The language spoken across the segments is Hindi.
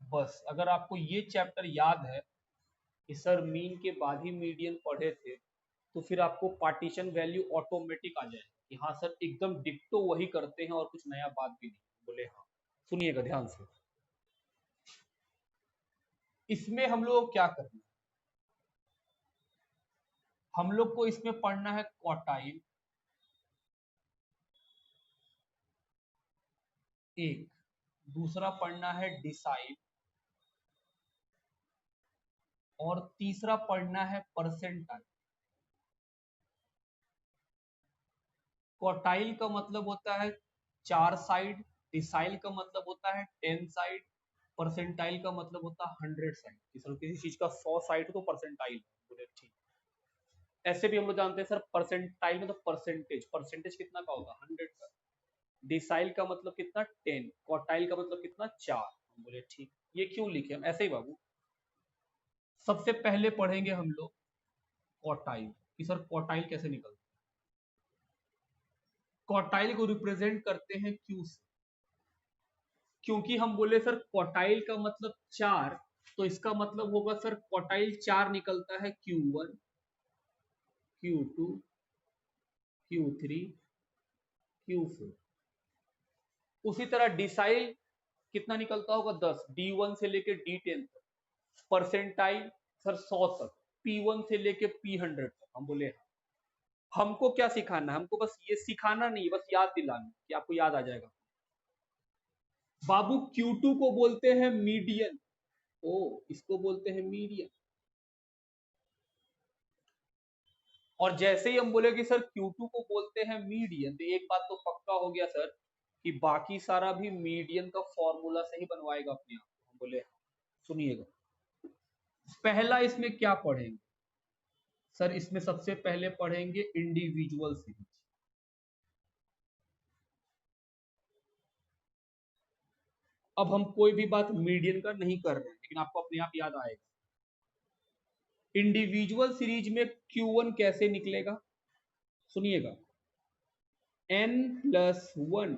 बस अगर आपको ये चैप्टर याद है कि सर मीन के बाद ही मीडियन पढ़े थे, तो फिर आपको पार्टीशन वैल्यू ऑटोमेटिक आ जाएगा कि हाँ सर एकदम डिक्टो वही करते हैं और कुछ नया बात भी नहीं। बोले हाँ, सुनिएगा ध्यान से। इसमें हम लोग क्या करना है, हम लोग को इसमें पढ़ना है क्वार्टाइल एक, दूसरा पढ़ना है डिसाइल, और तीसरा पढ़ना है परसेंटाइल। क्वार्टाइल का मतलब होता है 4 साइड, डिसाइल का मतलब होता है 10 साइड, परसेंटाइल का मतलब होता है 100 साइड। किसी चीज का 100 साइड तो परसेंटाइल। बोले ठीक। ऐसे भी हम लोग जानते हैं सर परसेंटाइल में तो परसेंटेज, परसेंटेज कितना का होगा 100 का। डिसाइल का मतलब कितना 10, क्वार्टाइल का मतलब कितना 4। हम बोले ठीक। ये क्यों लिखे हम ऐसे ही बाबू। सबसे पहले पढ़ेंगे हम लोग क्वार्टाइल कि सर क्वार्टाइल कैसे निकलता है। क्वार्टाइल को रिप्रेजेंट करते हैं क्यू से, क्योंकि हम बोले सर क्वार्टाइल का मतलब 4, तो इसका मतलब होगा सर क्वार्टाइल 4 निकलता है Q1, Q2, Q3, Q4। उसी तरह डिसाइल कितना निकलता होगा 10, D1 से लेके D10 तक। परसेंटाइल सर 100 तक, P1 से लेके P100 तक। हम बोले हमको क्या सिखाना है, हमको बस ये सिखाना नहीं, बस याद दिलाना कि आपको याद आ जाएगा। बाबू Q2 को बोलते हैं मीडियन। ओ, इसको बोलते हैं मीडियन। और जैसे ही हम बोले कि सर Q2 को बोलते हैं मीडियन, तो एक बात तो पक्का हो गया सर कि बाकी सारा भी मीडियन का फॉर्मूला से ही बनवाएगा अपने आप। हम बोले सुनिएगा, पहला इसमें क्या पढ़ेंगे सर, इसमें सबसे पहले पढ़ेंगे इंडिविजुअल सीरीज। अब हम कोई भी बात मीडियन का नहीं कर रहे हैं, लेकिन आपको अपने आप याद आएगा। इंडिविजुअल सीरीज में Q1 कैसे निकलेगा, सुनिएगा, n+1।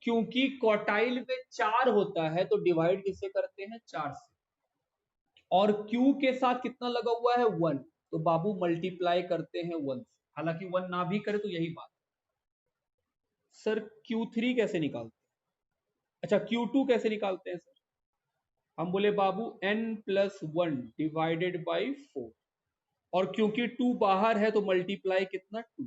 क्योंकि क्वार्टाइल में 4 होता है तो डिवाइड किससे करते हैं 4 से, और Q के साथ कितना लगा हुआ है 1, तो बाबू मल्टीप्लाई करते हैं 1 से। हालांकि 1 ना भी करे तो यही बात। सर Q3 कैसे निकालते हैं, अच्छा Q2 कैसे निकालते हैं सर, हम बोले बाबू n+1 डिवाइडेड बाई 4, और क्योंकि 2 बाहर है तो मल्टीप्लाई कितना 2।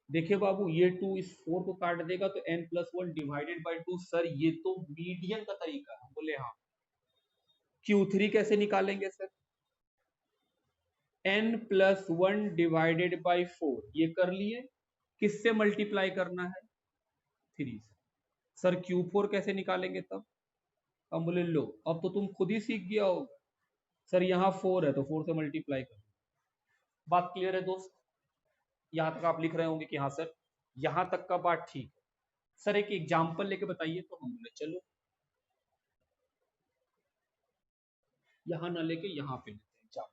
देखिए बाबू ये 2 इस 4 को काट देगा तो n+1 डिवाइडेड बाई 2। सर ये तो मीडियन का तरीका है। हम बोले हाँ। Q3 कैसे निकालेंगे सर, n+1 डिवाइडेड बाई 4, ये कर लिए, किससे मल्टीप्लाई करना है 3 से। सर Q4 कैसे निकालेंगे तब, हम बोले लो अब तो तुम खुद ही सीख गया होगा, सर यहाँ 4 है तो 4 से मल्टीप्लाई कर। बात क्लियर है दोस्त, यहां तक आप लिख रहे होंगे कि हाँ सर यहां तक का बात ठीक है। सर एक एग्जाम्पल लेके बताइए, तो हम बोले चलो यहां ना लेके यहां पे लेते हैं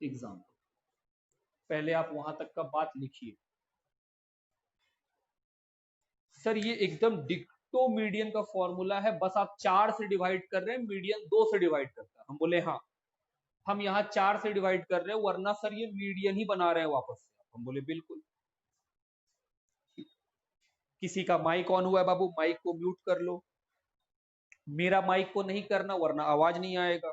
एग्जाम्पल। पहले आप वहां तक का बात लिखिए। सर ये एकदम डिक्टो मीडियन का फॉर्मूला है, बस आप 4 से डिवाइड कर रहे हैं, मीडियन 2 से डिवाइड करता है। हम बोले हाँ, हम यहाँ 4 से डिवाइड कर रहे हैं, वरना सर ये मीडियन ही बना रहे हैं वापस से। हम बोले बिल्कुल। किसी का माइक ऑन हुआ है बाबू, माइक को म्यूट कर लो। मेरा माइक को नहीं करना वरना आवाज नहीं आएगा।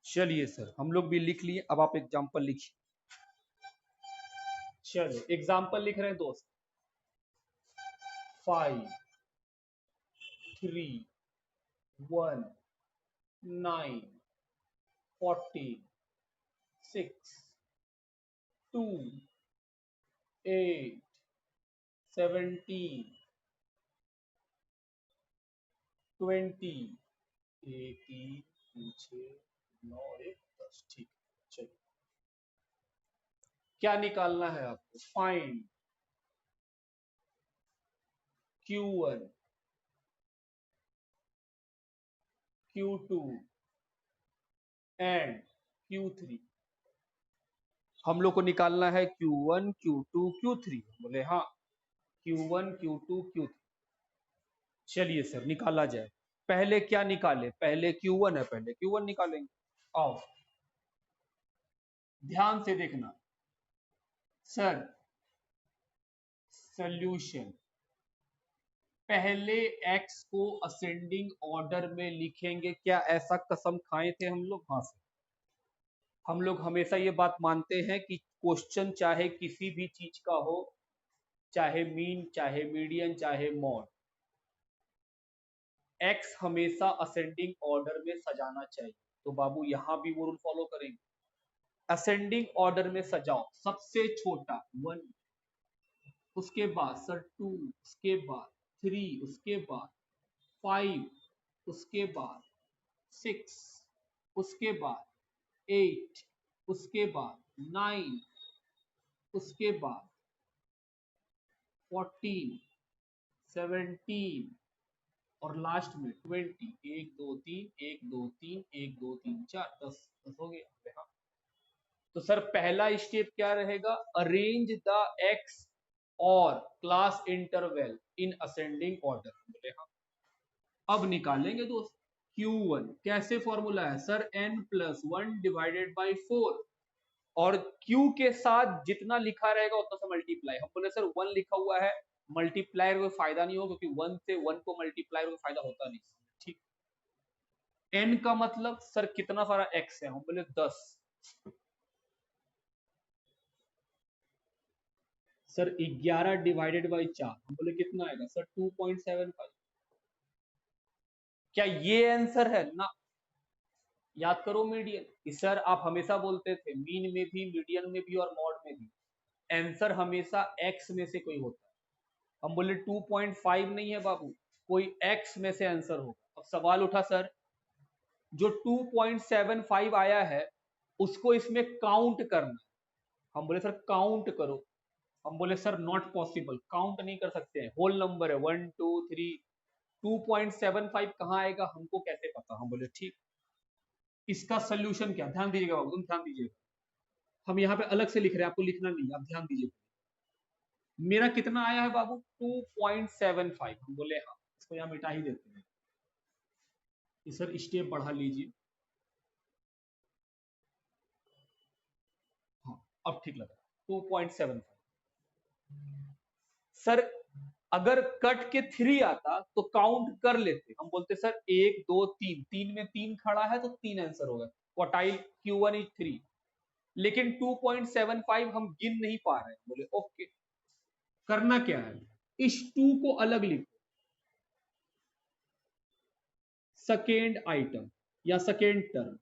चलिए सर हम लोग भी लिख लिए, अब आप एग्जाम्पल लिखिए। चलो एग्जाम्पल लिख रहे हैं दोस्त। 5, 3, 1, 9, 14, 6, 2, 8, 17, 20, 18, पीछे 9 और 1 10। ठीक है चलो, क्या निकालना है आपको, find Q1, Q2, and Q3। हम लोग को निकालना है Q1 Q2 Q3। बोले हाँ, Q1 Q2 Q3। चलिए सर निकाला जाए। पहले क्या निकाले? पहले Q1 है, पहले Q1 निकालेंगे। आओ ध्यान से देखना सर। सॉल्यूशन, पहले x को असेंडिंग ऑर्डर में लिखेंगे। क्या ऐसा कसम खाए थे हम लोग? हाँ सर। हम लोग हमेशा ये बात मानते हैं कि क्वेश्चन चाहे किसी भी चीज का हो, चाहे मीन, चाहे मीडियन, चाहे मॉड, x हमेशा असेंडिंग ऑर्डर में सजाना चाहिए। तो बाबू यहां भी वो रूल फॉलो करेंगे। असेंडिंग ऑर्डर में सजाओ। सबसे छोटा 1, उसके बाद सर 2, उसके बाद 3, उसके बाद 5, उसके बाद 6, उसके बाद 8, उसके बाद 9, उसके बाद 14, 17 और लास्ट में 20। 1 2 3, 1 2 3, 1 2 3 4, 10 10 हो गया। हाँ। तो सर पहला स्टेप क्या रहेगा? अरेंज द एक्स और class interval in ascending order. बोले हाँ। अब निकालेंगे दोस्त Q1। कैसे फॉर्मूला है सर? n+1 डिवाइडेड बाई 4, और Q के साथ जितना लिखा रहेगा उतना से मल्टीप्लाई। हम बोले सर 1 लिखा हुआ है, मल्टीप्लाई कोई फायदा नहीं होगा, क्योंकि 1 से 1 को मल्टीप्लाई कोई फायदा होता नहीं। ठीक। n का मतलब सर कितना सारा x है? हम बोले 10। सर 11 डिवाइडेड बाई 4, हम बोले कितना आएगा सर? 2.75। क्या ये आंसर है ना? याद करो मीडियन। सर आप हमेशा बोलते थे मीन में भी, मीडियन में भी और मॉड में भी आंसर हमेशा x में से कोई होता है। हम बोले 2.5 नहीं है बाबू, कोई x में से आंसर होगा। अब सवाल उठा सर, जो 2.75 आया है उसको इसमें काउंट करना। हम बोले सर काउंट करो। हम बोले सर नॉट पॉसिबल, काउंट नहीं कर सकते हैं, होल नंबर है 1 2 3। 2.75 कहाँ आएगा हमको कैसे पता? हम बोले ठीक। इसका सोल्यूशन क्या? ध्यान दीजिएगा बाबू, तुम ध्यान दीजिएगा। हम यहाँ पे अलग से लिख रहे हैं, आपको लिखना नहीं है, आप ध्यान दीजिए। मेरा कितना आया है बाबू? 2.75। हम बोले हाँ, इसको यहाँ मिटा ही देते हैं। सर स्टेप बढ़ा लीजिए। हाँ अब ठीक लग रहा है 2.75। सर अगर कट के 3 आता तो काउंट कर लेते। हम बोलते सर 1 2 3, 3 में 3 खड़ा है तो 3 आंसर होगा। Quartile Q1 is 3। लेकिन 2.75 हम गिन नहीं पा रहे हैं। बोले ओके, करना क्या है? इस 2 को अलग लिखो, सेकेंड आइटम या सेकेंड टर्म।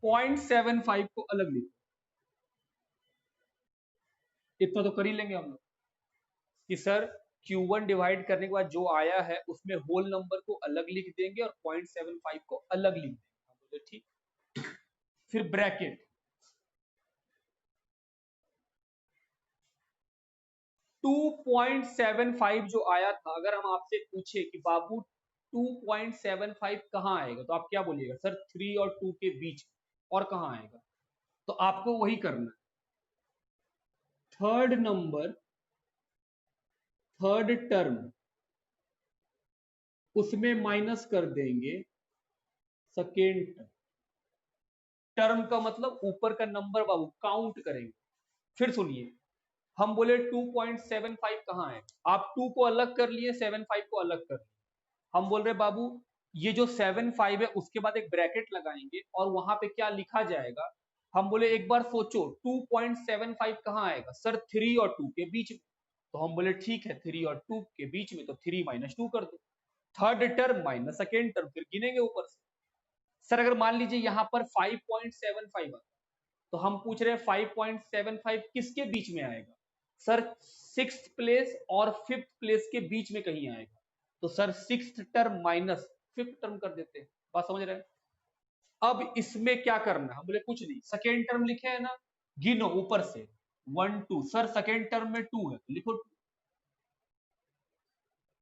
0.75 को अलग लिखो। इतना तो कर ही लेंगे हम लोग कि सर Q1 डिवाइड करने के बाद जो आया है उसमें होल नंबर को अलग लिख देंगे और 0.75 को अलग लिख देंगे। हम बोले ठीक। फिर ब्रैकेट 2.75 जो आया था, अगर हम आपसे पूछे कि बाबू 2.75 कहाँ आएगा, तो आप क्या बोलिएगा? सर 3 और 2 के बीच। और कहाँ आएगा? तो आपको वही करना है। थर्ड नंबर, थर्ड टर्म, उसमें माइनस कर देंगे सेकेंड टर्म। टर्म का मतलब ऊपर का नंबर बाबू, काउंट करेंगे। फिर सुनिए, हम बोले 2.75 कहाँ है? आप 2 को अलग कर लिए, 75 को अलग कर लिए। हम बोल रहे बाबू ये जो 75 है उसके बाद एक ब्रैकेट लगाएंगे और वहां पे क्या लिखा जाएगा? हम बोले एक बार सोचो 2.75 कहाँ आएगा? सर 3 और 2 के बीच में। तो हम बोले ठीक है, 3 और 2 के बीच में, तो 3 माइनस 2 कर दो। Third term minus second term, फिर गिनेंगे ऊपर से। सर अगर मान लीजिए यहाँ पर 5.75 आता, तो हम पूछ रहे हैं 5.75 किसके बीच में आएगा? सर 6th प्लेस और 5th प्लेस के बीच में कहीं आएगा। तो sir 6th term minus 5th term कर देते हैं। बात समझ रहे हैं? अब इसमें क्या करना है? हम बोले कुछ नहीं, सेकेंड टर्म लिखे है ना, गिनो ऊपर से 1 2। सर सेकेंड टर्म में 2 है, लिखो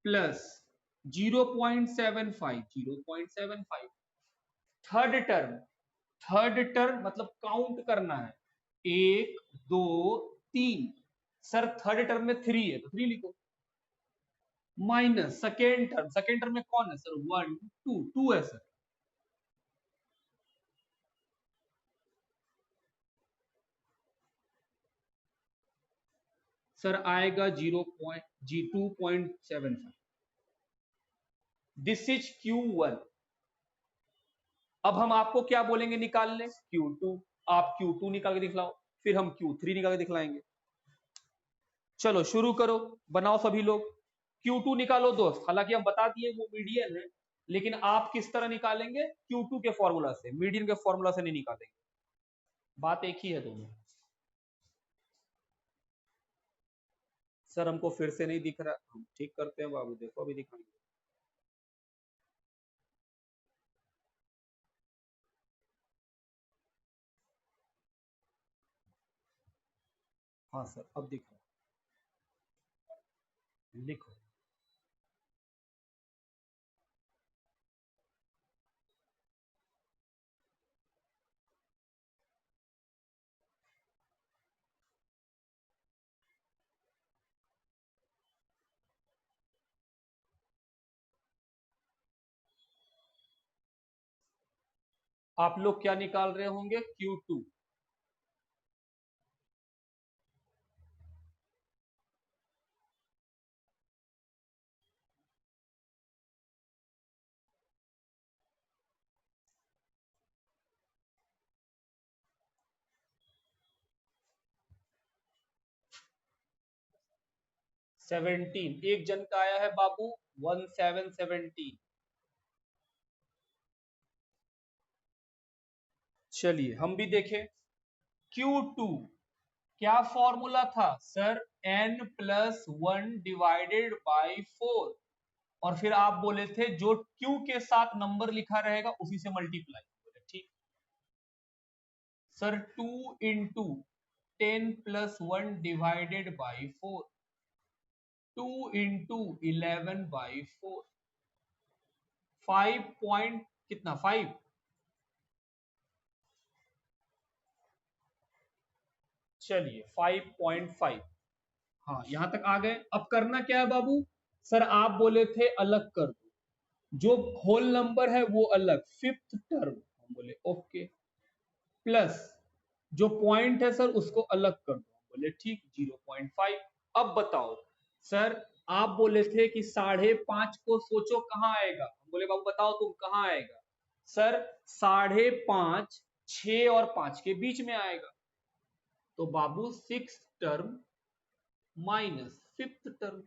plus 0.75, 0.75 third term, third term मतलब काउंट करना है, 1 2 3। सर थर्ड टर्म में 3 है तो 3 लिखो, माइनस सेकेंड टर्म में कौन है सर, 1 2 है सर। सर आएगा 2.75। This is Q1। अब हम आपको क्या बोलेंगे निकालने, Q2। आप Q2 निकाल के दिखलाओ, फिर हम Q3 निकाल के दिखलाएंगे। चलो शुरू करो, बनाओ सभी लोग। Q2 निकालो दोस्त, हालांकि हम बता दिए वो मीडियन है, लेकिन आप किस तरह निकालेंगे, Q2 के फॉर्मूला से, मीडियन के फॉर्मूला से नहीं निकालेंगे। बात एक ही है दोनों। सर हमको फिर से नहीं दिख रहा, हम ठीक करते हैं बाबू, देखो अभी दिखाएंगे। हाँ सर अब दिख रहा है, लिखो। आप लोग क्या निकाल रहे होंगे, Q2। सेवनटीन, एक जन का आया है बाबू 1717। चलिए हम भी देखें। Q2 क्या फॉर्मूला था सर, n+1 डिवाइडेड बाई 4। और फिर आप बोले थे जो Q के साथ नंबर लिखा रहेगा उसी से मल्टीप्लाई, बोले ठीक। सर 2 × 10+1 डिवाइडेड बाई 4, 2 × 11/4, 5 पॉइंट कितना, 5। चलिए 5.5। हाँ यहां तक आ गए। अब करना क्या है बाबू, सर आप बोले थे अलग कर दो, जो होल नंबर है वो अलग, फिफ्थ टर्म, हम बोले ओके। प्लस जो पॉइंट है सर उसको अलग कर दो, हम बोले ठीक, 0.5। अब बताओ सर, आप बोले थे कि 5.5 को सोचो कहाँ आएगा, हम बोले बाबू बताओ तुम कहाँ आएगा। सर 5.5 6 और 5 के बीच में आएगा, तो बाबू six term minus fifth term.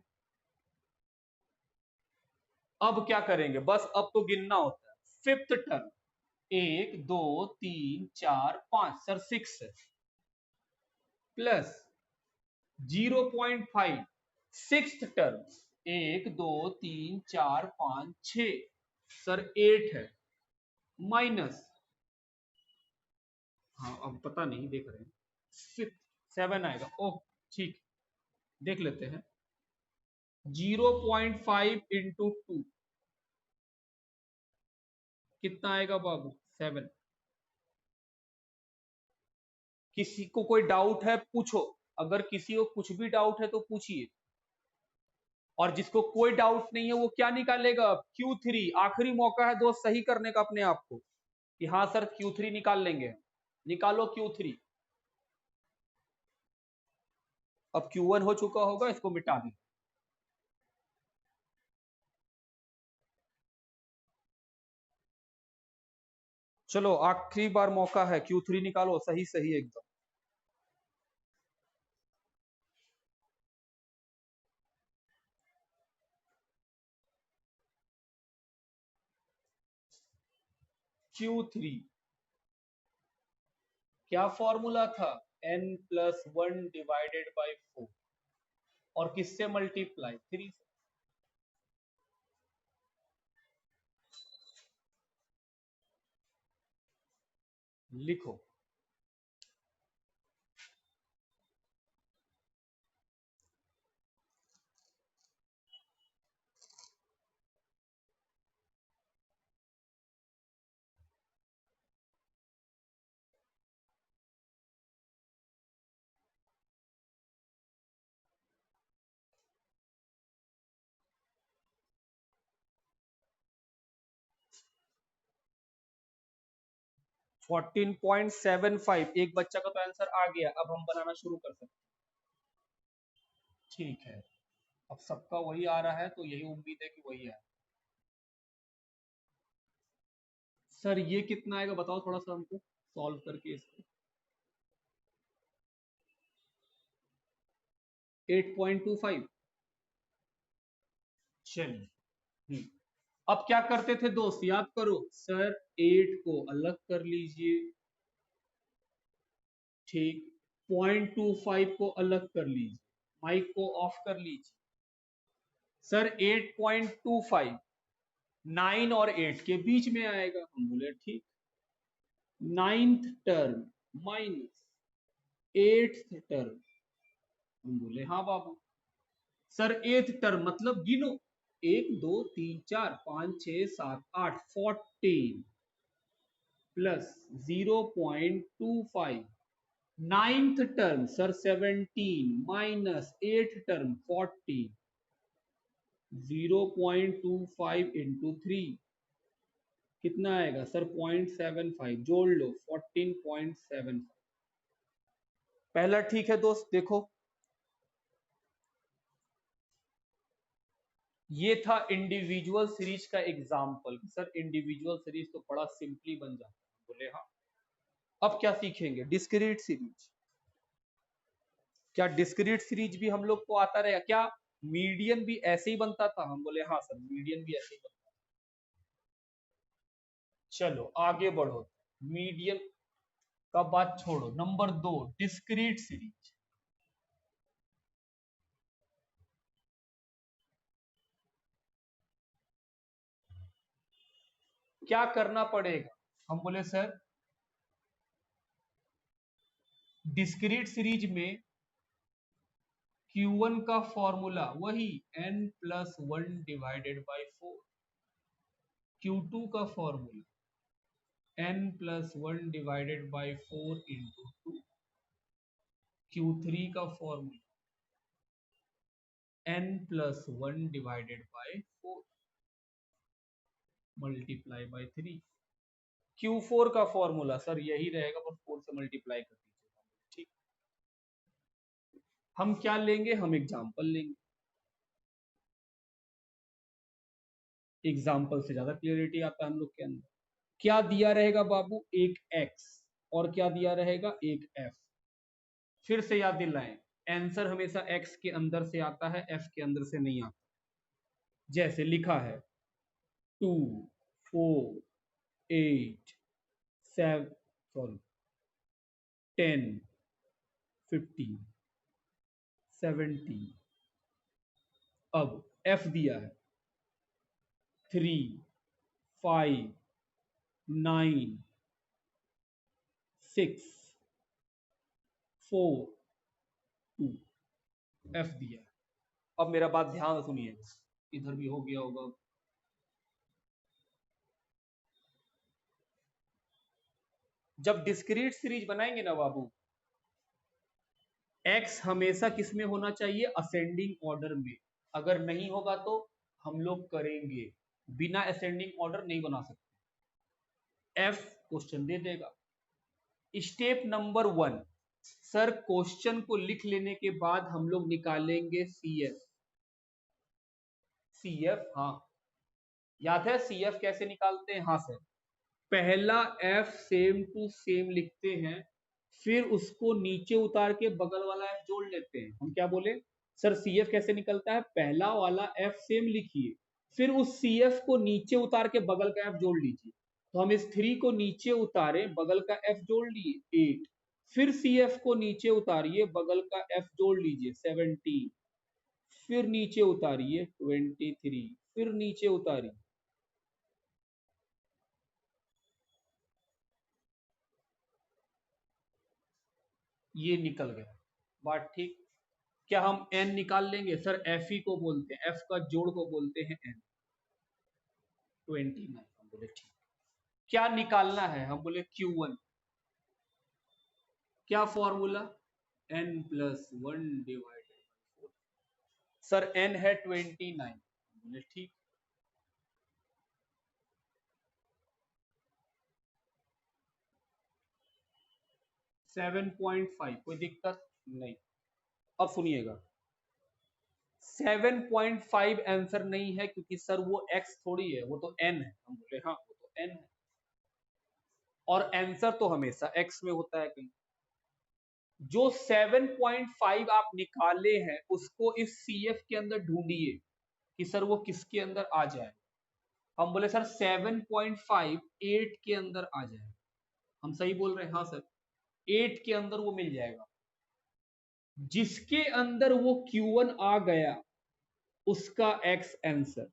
अब क्या करेंगे, बस अब तो गिनना होता है। फिफ्थ टर्म 1 2 3 4 5, सर 6 है, प्लस 0.5 सिक्स टर्म 1 2 3 4 5 6, सर 8 है, माइनस, हाँ अब पता नहीं देख रहे हैं, 7 आएगा, ओह ठीक, देख लेते हैं। 0.5 × 2 कितना आएगा बाबू, 7। किसी को कोई डाउट है पूछो, अगर किसी को कुछ भी डाउट है तो पूछिए। और जिसको कोई डाउट नहीं है वो क्या निकालेगा, Q3। आखिरी मौका है दोस्त सही करने का अपने आप को, कि हाँ सर Q3 निकाल लेंगे। निकालो Q3। अब Q1 हो चुका होगा, इसको मिटा दें। चलो आखिरी बार मौका है, Q3 निकालो, सही सही एकदम। Q3 क्या फॉर्मूला था, n+1 डिवाइडेड बाई 4, और किससे मल्टीप्लाई, 3 से। लिखो। 14.75, एक बच्चा का तो आंसर आ गया। अब हम बनाना शुरू कर सकते हैं। ठीक है, अब सबका वही आ रहा है तो यही उम्मीद है कि वही है। सर ये कितना आएगा बताओ थोड़ा सा हमको सॉल्व करके इसको। 8.25। चलिए, अब क्या करते थे दोस्त, याद करो। सर 8 को अलग कर लीजिए, ठीक। 0.25 को अलग कर लीजिए, माइक को ऑफ कर लीजिए। सर 8.25 9 और 8 के बीच में आएगा। हम बोले ठीक। 9th term minus 8th term. हम बोले हाँ बाबू। सर 8th टर्म मतलब गिनो, 1 2 3 4 5 6 7 8, 14 plus 0.25। 9th term sir 17 minus 8th term 40। 0.25 into 3 कितना आएगा सर 0.75, जोड़ लो 14.75। पहला ठीक है दोस्त, देखो ये था इंडिविजुअल सीरीज का एग्जाम्पल। सर इंडिविजुअल सीरीज तो बड़ा सिंपली बन जाता है। बोले हाँ। अब क्या सीखेंगे, डिस्क्रीट सीरीज। क्या डिस्क्रीट सीरीज भी हम लोग को आता रहेगा क्या? मीडियन भी ऐसे ही बनता था? हम बोले हाँ सर, मीडियन भी ऐसे ही बनता। चलो आगे बढ़ो, मीडियन का बात छोड़ो। Number 2, discrete series. क्या करना पड़ेगा? हम बोले सर डिस्क्रीट सीरीज में Q1 का फॉर्मूला वही n+1 डिवाइडेड बाई 4। Q2 का formula n+1 divided by 4 into 2। Q3 का formula n+1 divided by 4 multiply by 3। Q4 का फॉर्मूला सर यही रहेगा, बस 4 से मल्टीप्लाई कर दीजिए। ठीक, हम क्या लेंगे, हम एग्जाम्पल लेंगे। एग्जाम्पल से ज्यादा क्लियरिटी आता है हम लोग के अंदर। क्या दिया रहेगा बाबू, एक x और क्या दिया रहेगा, एक f। फिर से याद दिलाएं, आंसर हमेशा x के अंदर से आता है, f के अंदर से नहीं आता। जैसे लिखा है 2 4 8 7 सॉरी 10 15 17। अब f दिया है 3 5 9 6 4 2, f दिया है। अब मेरा बात ध्यान से सुनिए, इधर भी हो गया होगा। जब डिस्क्रीट सीरीज बनाएंगे ना बाबू, x हमेशा किस में होना चाहिए, असेंडिंग ऑर्डर में। अगर नहीं होगा तो हम लोग करेंगे, बिना असेंडिंग ऑर्डर नहीं बना सकते। f क्वेश्चन दे देगा। स्टेप नंबर 1, सर क्वेश्चन को लिख लेने के बाद हम लोग निकालेंगे CF। CF हाँ, याद है CF कैसे निकालते हैं? हाँ सर, पहला f सेम टू सेम लिखते हैं, फिर उसको नीचे उतार के बगल वाला f जोड़ लेते हैं। हम क्या बोले सर, CF कैसे निकलता है, पहला वाला f सेम लिखिए, फिर उस CF को नीचे उतार के बगल का f जोड़ लीजिए। तो हम इस 3 को नीचे उतारे, बगल का f जोड़ लिए 8, फिर CF को नीचे उतारिए, बगल का f जोड़ लीजिए 17, फिर नीचे उतारिए 23, फिर नीचे उतारिए। ये निकल गया, बात ठीक। क्या हम n निकाल लेंगे? सर एफ ही को बोलते हैं, f का जोड़ को बोलते हैं n। 29। हम बोले ठीक। क्या निकालना है? हम बोले Q1। क्या formula, n+1 divided by 4। Sir n है 29। बोले ठीक। 7.5 कोई दिक्कत नहीं। अब सुनिएगा, 7.5 आंसर नहीं है क्योंकि सर वो x थोड़ी है, वो तो n है। हम बोले हाँ वो तो n है, और आंसर तो हमेशा x में होता है कहीं। जो 7.5 आप निकाले हैं उसको इस CF के अंदर ढूंढिए कि सर वो किसके अंदर आ जाए। हम बोले सर 7.5 8 के अंदर आ जाए। हम सही बोल रहे हैं? हाँ सर, 8 के अंदर वो मिल जाएगा। जिसके अंदर वो Q1 आ गया उसका x answer.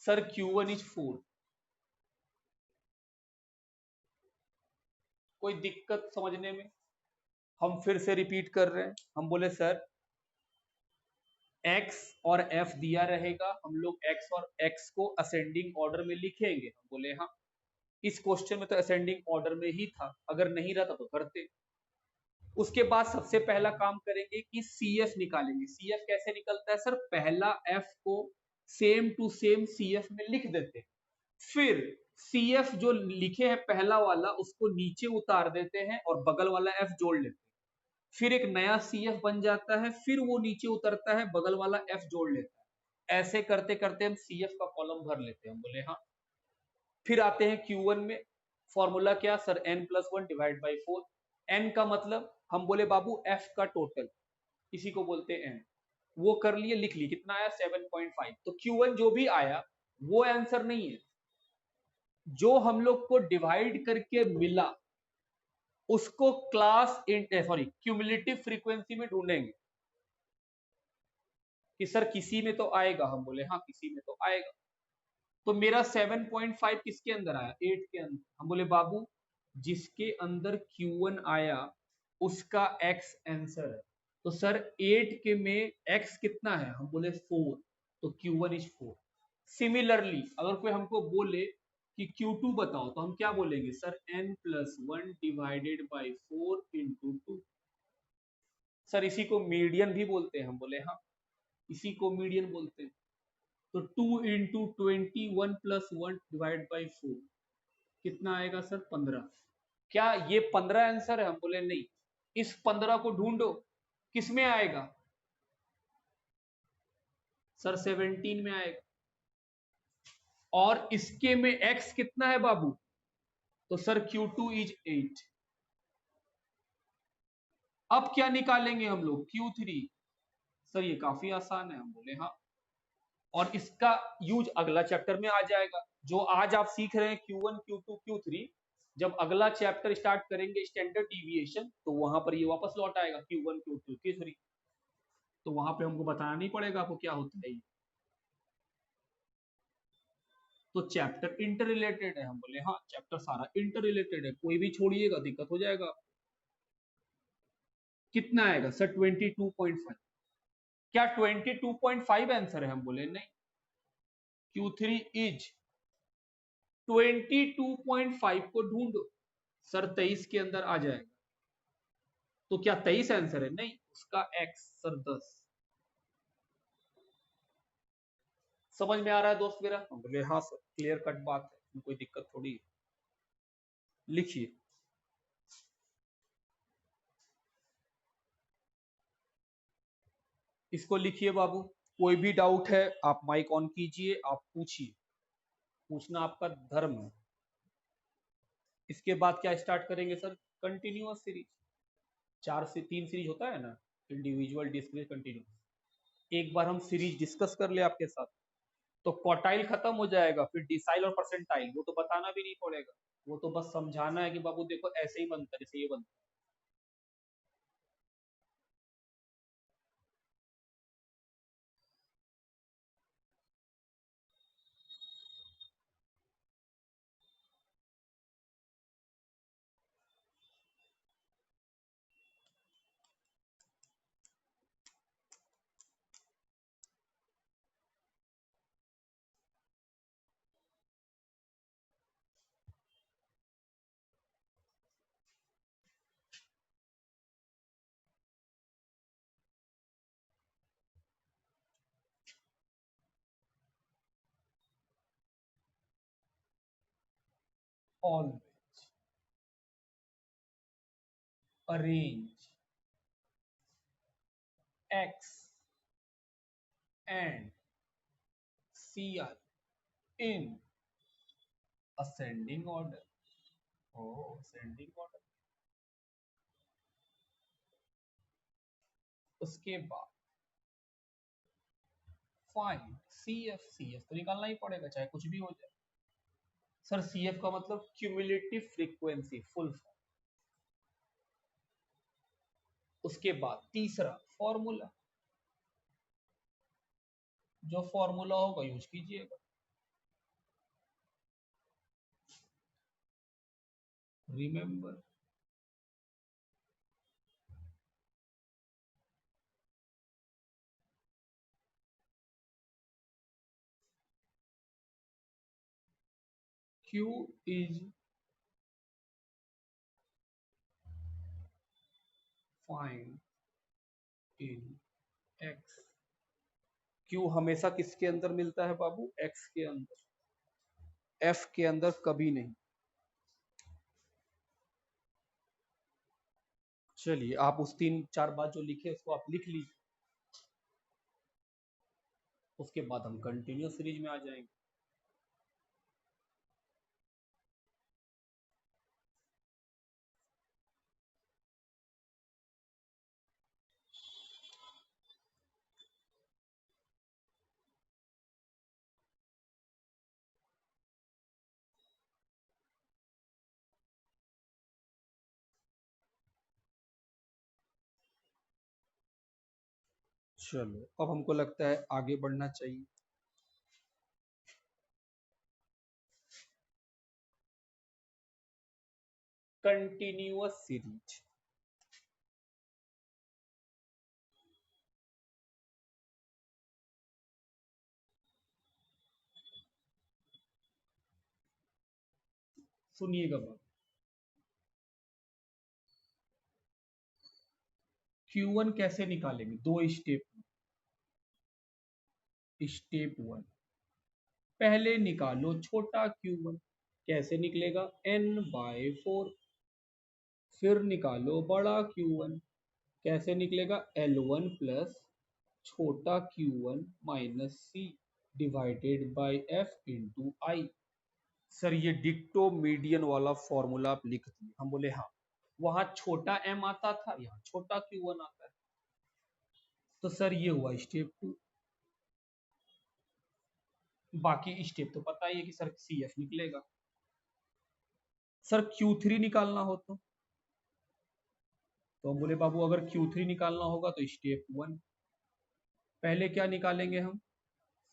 Sir Q1 is 4। कोई दिक्कत समझने में? हम फिर से रिपीट कर रहे हैं। हम बोले सर x और f दिया रहेगा, हम लोग x और x को असेंडिंग ऑर्डर में लिखेंगे। हम बोले हाँ, इस क्वेश्चन में तो असेंडिंग ऑर्डर में ही था, अगर नहीं रहता तो करते। उसके बाद सबसे पहला काम करेंगे कि CF निकालेंगे। CF कैसे निकलता है सर? पहला F को सेम टू सेम CF में लिख देते हैं, फिर CF जो लिखे हैं पहला वाला उसको नीचे उतार देते हैं और बगल वाला F जोड़ लेते हैं, फिर एक नया CF बन जाता है, फिर वो नीचे उतरता है, बगल वाला F जोड़ लेता है। ऐसे करते करते हम CF का कॉलम भर लेते हैं। हम बोले हाँ। फिर आते हैं Q1 में। फॉर्मूला क्या sir? n+1 divide by 4। n का मतलब हम बोले बाबू f का टोटल, इसी को बोलते हैं n। वो कर लिए, लिख लिए, कितना आया 7.5। तो Q1 जो भी आया वो आंसर नहीं है, जो हम लोग को डिवाइड करके मिला उसको क्लास सॉरी क्यूमुलेटिव फ्रीक्वेंसी में ढूंढेंगे कि सर किसी में तो आएगा। हम बोले हाँ किसी में तो आएगा। तो मेरा 7.5 किसके अंदर आया? 8 के अंदर। हम बोले बाबू जिसके अंदर Q1 आया उसका x आंसर है। तो सर 8 के में x कितना है? हम बोले 4, तो Q1 इज 4। सिमिलरली अगर कोई हमको बोले कि Q2 बताओ तो हम क्या बोलेंगे sir? n+1 divided by 4 into 2। Sir इसी को मीडियन भी बोलते हैं। हम बोले हाँ, इसी को मीडियन बोलते हैं। तो 2 इंटू 21 प्लस 1 डिवाइड बाई 4 कितना आएगा सर? 15। क्या ये 15 आंसर है? हम बोले नहीं, इस 15 को ढूंढो किस में आएगा? सर 17 में आएगा। और इसके में x कितना है बाबू? तो सर Q2 इज 8। अब क्या निकालेंगे हम लोग? Q3। सर ये काफी आसान है। हम बोले हाँ, और इसका यूज अगला चैप्टर में आ जाएगा। जो आज आप सीख रहे हैं Q1 Q2 Q3, जब अगला चैप्टर स्टार्ट करेंगे स्टैंडर्ड डिविएशन, तो वहां पर ये वापस लौट आएगा Q1 Q2 Q3। तो वहां पे हमको बताना नहीं पड़ेगा आपको क्या होता है ये। तो चैप्टर इंटर रिलेटेड है। हम बोले हाँ चैप्टर सारा इंटर रिलेटेड है, कोई भी छोड़िएगा दिक्कत हो जाएगा। कितना आएगा सर? 22.5। क्या 22.5 आंसर है? हम बोले नहीं, Q3 इज 22.5 को ढूंढो। सर 23 के अंदर आ जाएगा। तो क्या 23 आंसर है? नहीं, उसका x सर 10। समझ में आ रहा है दोस्त मेरा? हम बोले हाँ सर, क्लियर कट बात है, कोई दिक्कत थोड़ी है। लिखिए, इसको लिखिए बाबू। कोई भी डाउट है आप माइक ऑन कीजिए, आप पूछिए, पूछना आपका धर्म है। इसके बाद क्या स्टार्ट करेंगे सर? Continuous series. 4 से 3 सीरीज होता है ना, इंडिविजुअल, डिस्क्रीट, कंटिन्यूअस। एक बार हम सीरीज डिस्कस कर ले आपके साथ तो क्वार्टाइल खत्म हो जाएगा, फिर डिसाइल और परसेंटाइल वो तो बताना भी नहीं पड़ेगा। वो तो बस समझाना है कि बाबू देखो ऐसे ही बनता है जैसे ये बनता है। All arrange X and CI in ascending order. Oh, ascending order. उसके बाद फाइंड CF तो निकालना ही पड़ेगा चाहे कुछ भी हो जाए। सर CF का मतलब क्यूमुलेटिव फ्रीक्वेंसी फुल फॉर्म। उसके बाद तीसरा फॉर्मूला, जो फॉर्मूला होगा यूज कीजिएगा। Remember Q is find in X। Q हमेशा किसके अंदर मिलता है बाबू? X के अंदर, F के अंदर कभी नहीं। चलिए आप उस 3-4 बात जो लिखे उसको आप लिख लीजिए। उसके बाद हम कंटिन्यूअस सीरीज में आ जाएंगे। चलो अब हमको लगता है आगे बढ़ना चाहिए। कंटिन्यूअस सीरीज, सुनिएगा बात। Q1 कैसे निकालेंगे? दो स्टेप। स्टेप 1, पहले निकालो छोटा Q1। कैसे निकलेगा? n/4। फिर निकालो बड़ा Q1। कैसे निकलेगा? L1 प्लस छोटा Q1 minus C divided by F into I। Sir ये डिक्टो मीडियन वाला फॉर्मूला आप लिख दिए। हम बोले हाँ, वहां छोटा m आता था, यहाँ छोटा Q1 आता है। तो सर ये हुआ स्टेप 2। बाकी स्टेप तो पता ही है कि सर CF निकलेगा। सर Q3 निकालना हो तो हम बोले बाबू अगर Q3 निकालना होगा तो स्टेप 1, पहले क्या निकालेंगे हम?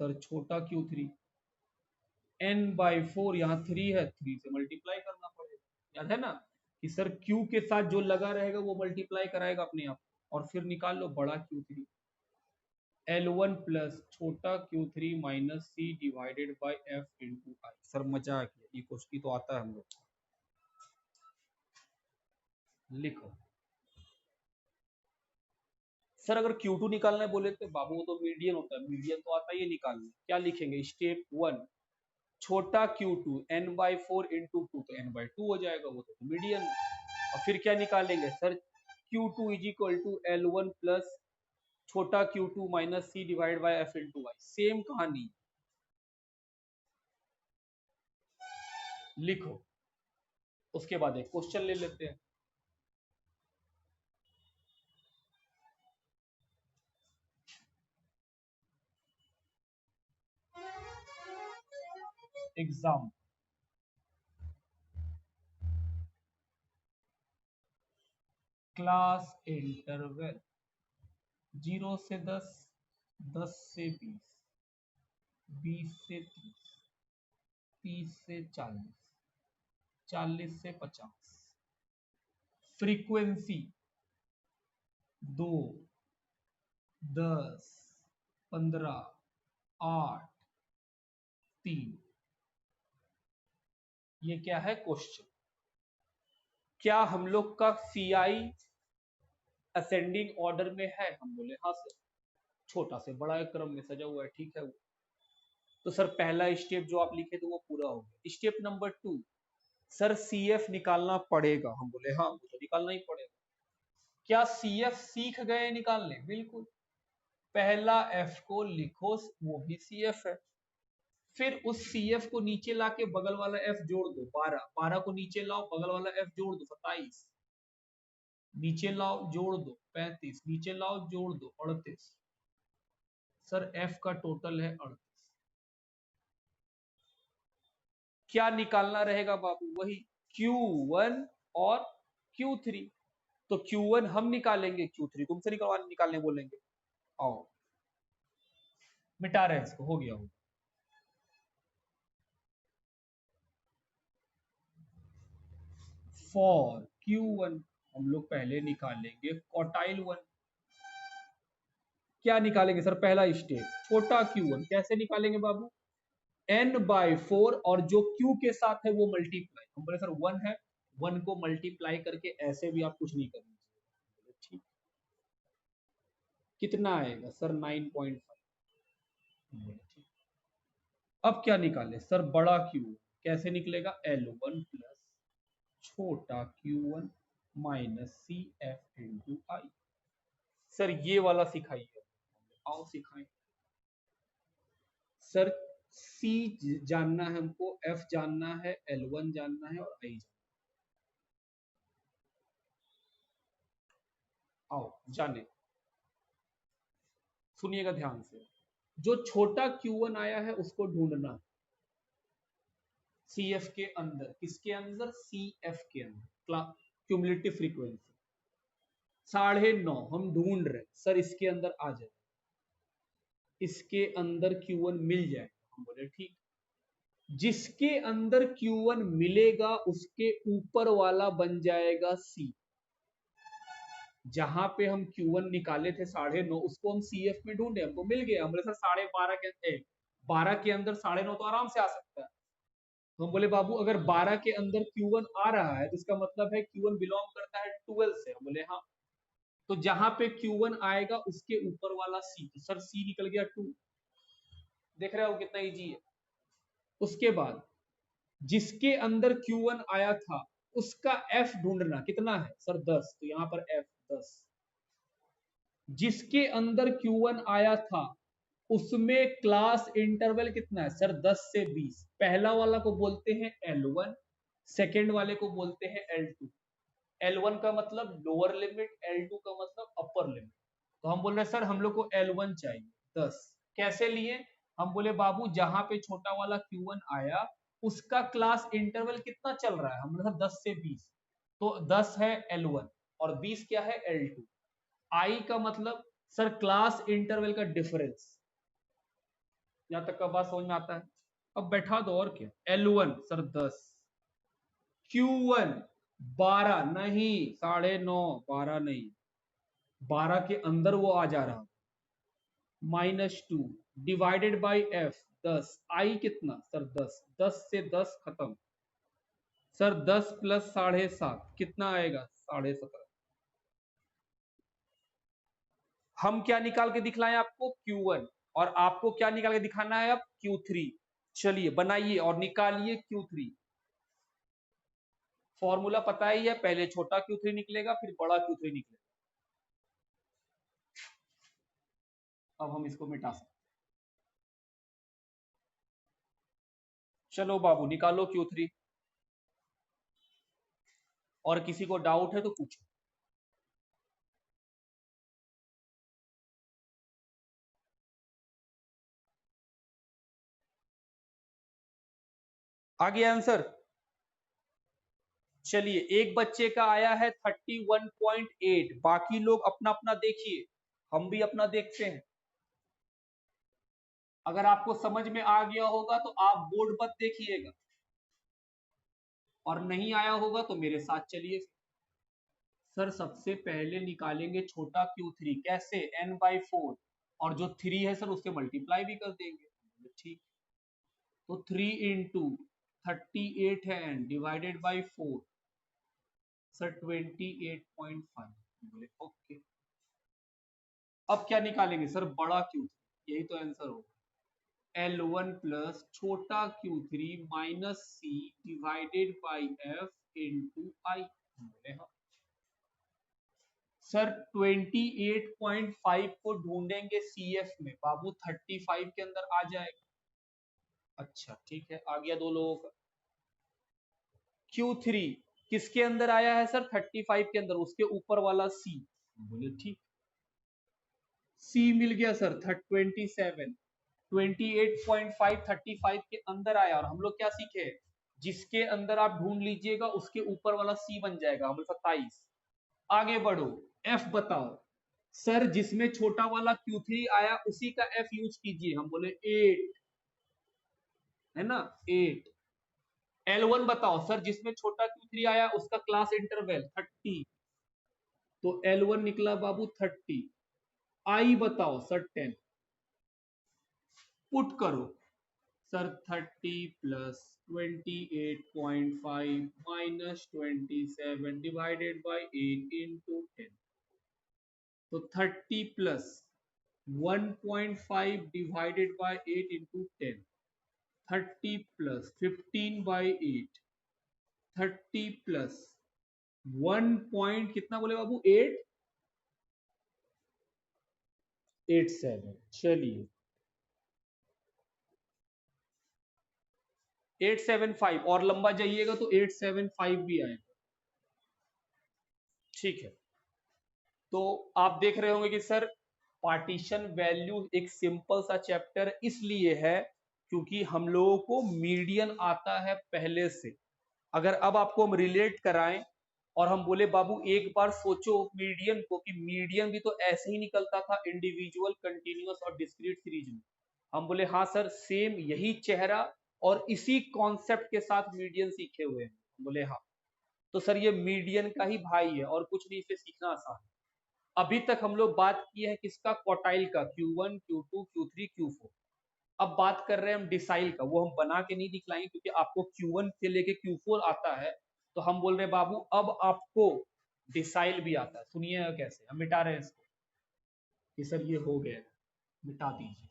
सर छोटा Q3, n/4, यहाँ 3 है, 3 से मल्टीप्लाई करना पड़ेगा। याद है ना कि सर Q के साथ जो लगा रहेगा वो मल्टीप्लाई कराएगा अपने आप, और फिर निकाल लो बड़ा Q3। L1 प्लस छोटा Q3 minus C divided by F into I। Sir मजा आ गया, ये क्वेश्चन तो आता है हम लोग। लिखो सर अगर Q2 निकालना है बोले तो बाबू वो तो मीडियन होता है, मीडियन तो आता ही है निकालना। क्या लिखेंगे? स्टेप 1 छोटा Q2 n/4 इंटू 2, तो n/2 हो जाएगा, वो तो मीडियन। और फिर क्या निकालेंगे sir? Q2 is equal to L1 plus छोटा Q2 minus C divide by F into Y. Same कहानी लिखो। उसके बाद एक क्वेश्चन ले लेते हैं। एग्जाम, क्लास इंटरवल 0 से 10, 10 से 20, 20 से 30, 30 से 40, 40 से 50। फ्रीक्वेंसी 2, 10, 15, 8, 3। ये क्या है क्वेश्चन? क्या हम लोग का CI असेंडिंग ऑर्डर में है? हम बोले हाँ सर, छोटा से बड़ा क्रम में सजा हुआ है, ठीक है वो। तो सर पहला स्टेप जो आप लिखे थे वो पूरा हो गया। स्टेप नंबर 2, सर CF निकालना पड़ेगा। हम बोले हाँ, वो तो निकालना ही पड़ेगा। क्या CF सीख गए निकालने? बिल्कुल। पहला F को लिखो, वो भी CF है। फिर उस CF को नीचे लाके बगल वाला F जोड़ दो, 12, 12 को नीचे लाओ, बगल वाला F जोड़ दो, 27, नीचे लाओ जोड़ दो, 35, नीचे लाओ जोड़ दो, 38। सर F का टोटल है 38। क्या निकालना रहेगा बाबू? वही Q1 और Q3। तो Q1 हम निकालेंगे, Q3 तुमसे निकालने बोलेंगे। आओ मिटा रहे हैं इसको, हो गया हो। फॉर Q1 हम लोग पहले निकालेंगे क्वार्टाइल 1। क्या निकालेंगे सर? पहला स्टेप छोटा Q1 कैसे निकालेंगे बाबू? n/4 और जो Q के साथ है वो मल्टीप्लाई। हम बोले सर 1 है, 1 को मल्टीप्लाई करके ऐसे भी आप कुछ नहीं करना चाहिए। ठीक, कितना आएगा सर? 9.5। ठीक, अब क्या निकाले सर? बड़ा Q1 कैसे निकलेगा? L1 प्लस छोटा Q1 minus CF into I. Sir ये वाला सिखाइए। आओ सिखाएं सर। C जानना है हमको, F जानना है, L1 जानना है और I जानना है। आओ जाने, सुनिएगा ध्यान से। जो छोटा Q1 आया है उसको ढूंढना CF के अंदर। किसके अंदर? CF के अंदर, क्यूमुलेटिव फ्रीक्वेंसी 9.5 हम ढूंढ रहे सर, इसके अंदर आ जाए, इसके अंदर Q1 मिल जाए। हम बोले ठीक। जिसके अंदर Q1 मिलेगा उसके ऊपर वाला बन जाएगा C। जहां पे हम Q1 निकाले थे 9.5, उसको हम CF में ढूंढे, हमको मिल गया। हम बोले सर 12.5 के 12 के अंदर 9.5 तो आराम से आ सकता है। तो हम बोले बाबू अगर 12 के अंदर Q1 आ रहा है तो इसका मतलब है Q1 बिलोंग करता है 12 से। हम बोले हाँ। तो जहां पे Q1 आएगा उसके ऊपर वाला C, तो सर C निकल गया 2। देख रहे हो कितना इजी है? उसके बाद जिसके अंदर Q1 आया था उसका F ढूंढना। कितना है सर? 10। तो यहां पर F 10। जिसके अंदर Q1 आया था उसमें क्लास इंटरवल कितना है सर? 10 से 20। पहला वाला को बोलते हैं L1, सेकेंड वाले को बोलते हैं L2। L1 का मतलब लोअर लिमिट, L2 का मतलब अपर लिमिट। तो हम बोल रहे सर हम लोग को L1 चाहिए 10। कैसे लिए? हम बोले बाबू जहां पे छोटा वाला Q1 आया उसका क्लास इंटरवल कितना चल रहा है? हम बोले 10 से 20। तो 10 है L1 और 20 क्या है? L2। आई का मतलब सर क्लास इंटरवल का डिफरेंस। यहां तक का बात समझ में आता है? अब बैठा दो और क्या। L1 सर 10, Q1 12 नहीं, 9.5, 12 नहीं, 12 के अंदर वो आ जा रहा, -2 डिवाइडेड बाई F 10। आई कितना सर? 10। 10 से 10 खत्म सर। 10 प्लस 7.5 कितना आएगा? 17.5। हम क्या निकाल के दिखलाएं आपको? Q1। और आपको क्या निकाल के दिखाना है अब? Q3। चलिए बनाइए और निकालिए Q3। फॉर्मूला पता ही है, पहले छोटा Q3 निकलेगा फिर बड़ा Q3 निकलेगा। अब हम इसको मिटा सकते। चलो बाबू निकालो Q3। और किसी को डाउट है तो पूछो। आ गया आंसर? चलिए एक बच्चे का आया है 31.8, बाकी लोग अपना अपना देखिए, हम भी अपना देखते हैं। अगर आपको समझ में आ गया होगा तो आप बोर्ड पर देखिएगा, और नहीं आया होगा तो मेरे साथ चलिए। सर सबसे पहले निकालेंगे छोटा Q3। कैसे? n/4, और जो 3 है सर उससे मल्टीप्लाई भी कर देंगे। ठीक, तो 3 इंटू 38 है n डिवाइडेड बाई 4 सर 28.5। बोले ओके। अब क्या निकालेंगे सर? बड़ा Q3। यही तो आंसर होगा। L1 प्लस छोटा Q3 minus C divided by F into I. बोले हाँ। सर 28.5 को ढूंढेंगे सीएफ में, बाबू 35 के अंदर आ जाएगा। अच्छा ठीक है, आ गया दो लोगों का। Q3 किसके अंदर आया है सर? 35 के अंदर, उसके ऊपर वाला C। बोले ठीक, C मिल गया सर 27। 28.5 35 के अंदर आया, और हम लोग क्या सीखे? जिसके अंदर आप ढूंढ लीजिएगा उसके ऊपर वाला C बन जाएगा। हम 27। आगे बढ़ो, F बताओ। सर जिसमें छोटा वाला Q3 आया उसी का F यूज कीजिए। हम बोले 8, है ना, 8। L1 बताओ सर, जिसमें छोटा Q3 आया उसका क्लास इंटरवल 30, तो L1 निकला बाबू 30। I बताओ सर 10। पुट करो sir, 30 plus 28.5 minus 27 divided by 8 into 10, तो 30 plus 1.5 divided by 8 into 10, 30 plus 15 by 8, 30 plus 1 point कितना बोले बाबू? 887। चलिए 875, और लंबा जाइएगा तो 875 भी आएगा। ठीक है, तो आप देख रहे होंगे कि सर पार्टीशन वैल्यू एक सिंपल सा चैप्टर इसलिए है क्योंकि हम लोगों को मीडियन आता है पहले से। अगर अब आपको हम रिलेट कराएं और हम बोले बाबू एक बार सोचो मीडियन को, कि मीडियन भी तो ऐसे ही निकलता था इंडिविजुअल, कंटिन्यूअस और डिस्क्रीट सीरीज में। हम बोले हाँ सर, सेम यही चेहरा और इसी कॉन्सेप्ट के साथ मीडियन सीखे हुए हैं। हम बोले हाँ, तो सर ये मीडियन का ही भाई है और कुछ नहीं, इसे सीखना आसान है। अभी तक हम लोग बात किए हैं किसका? क्वार्टाइल का, Q1 Q2 Q3 Q4। अब बात कर रहे हैं हम डिसाइल का, वो हम बना के नहीं दिखलाएंगे क्योंकि आपको Q1 से लेके Q4 आता है। तो हम बोल रहे हैं बाबू अब आपको डिसाइल भी आता है। सुनिए कैसे हम मिटा रहे हैं इसको, कि सर ये हो गया, मिटा दीजिए।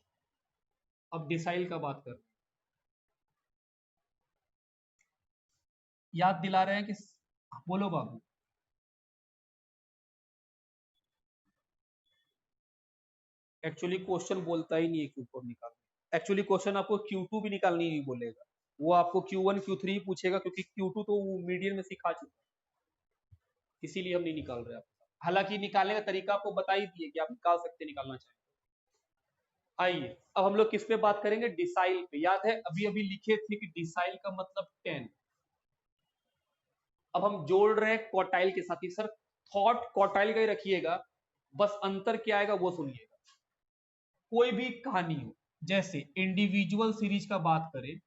अब डिसाइल का बात कर रहे हैं, याद दिला रहे हैं कि बोलो बाबू। एक्चुअली क्वेश्चन बोलता ही नहीं है Q4 निकालने, एक्चुअली क्वेश्चन आपको Q2 भी निकालनी नहीं बोलेगा, वो आपको Q1 Q3 पूछेगा क्योंकि Q2 तो वो मीडियन में सिखा चुका है, इसीलिए हम नहीं निकाल रहे आपके साथ। हालांकि निकालने का तरीका आपको बता ही दिए कि आप निकाल सकते, निकालना चाहें। आइए अब हम लोग किस पे बात करेंगे? डिसाइल पे। याद है अभी अभी लिखे थे कि डिसाइल का मतलब 10। अब हम जोड़ रहे हैं क्वार्टाइल के साथ ही। सर थॉट क्वार्टाइल का ही रखिएगा, बस अंतर क्या आएगा वो सुनिएगा। कोई भी कहानी हो, जैसे इंडिविजुअल सीरीज का बात करें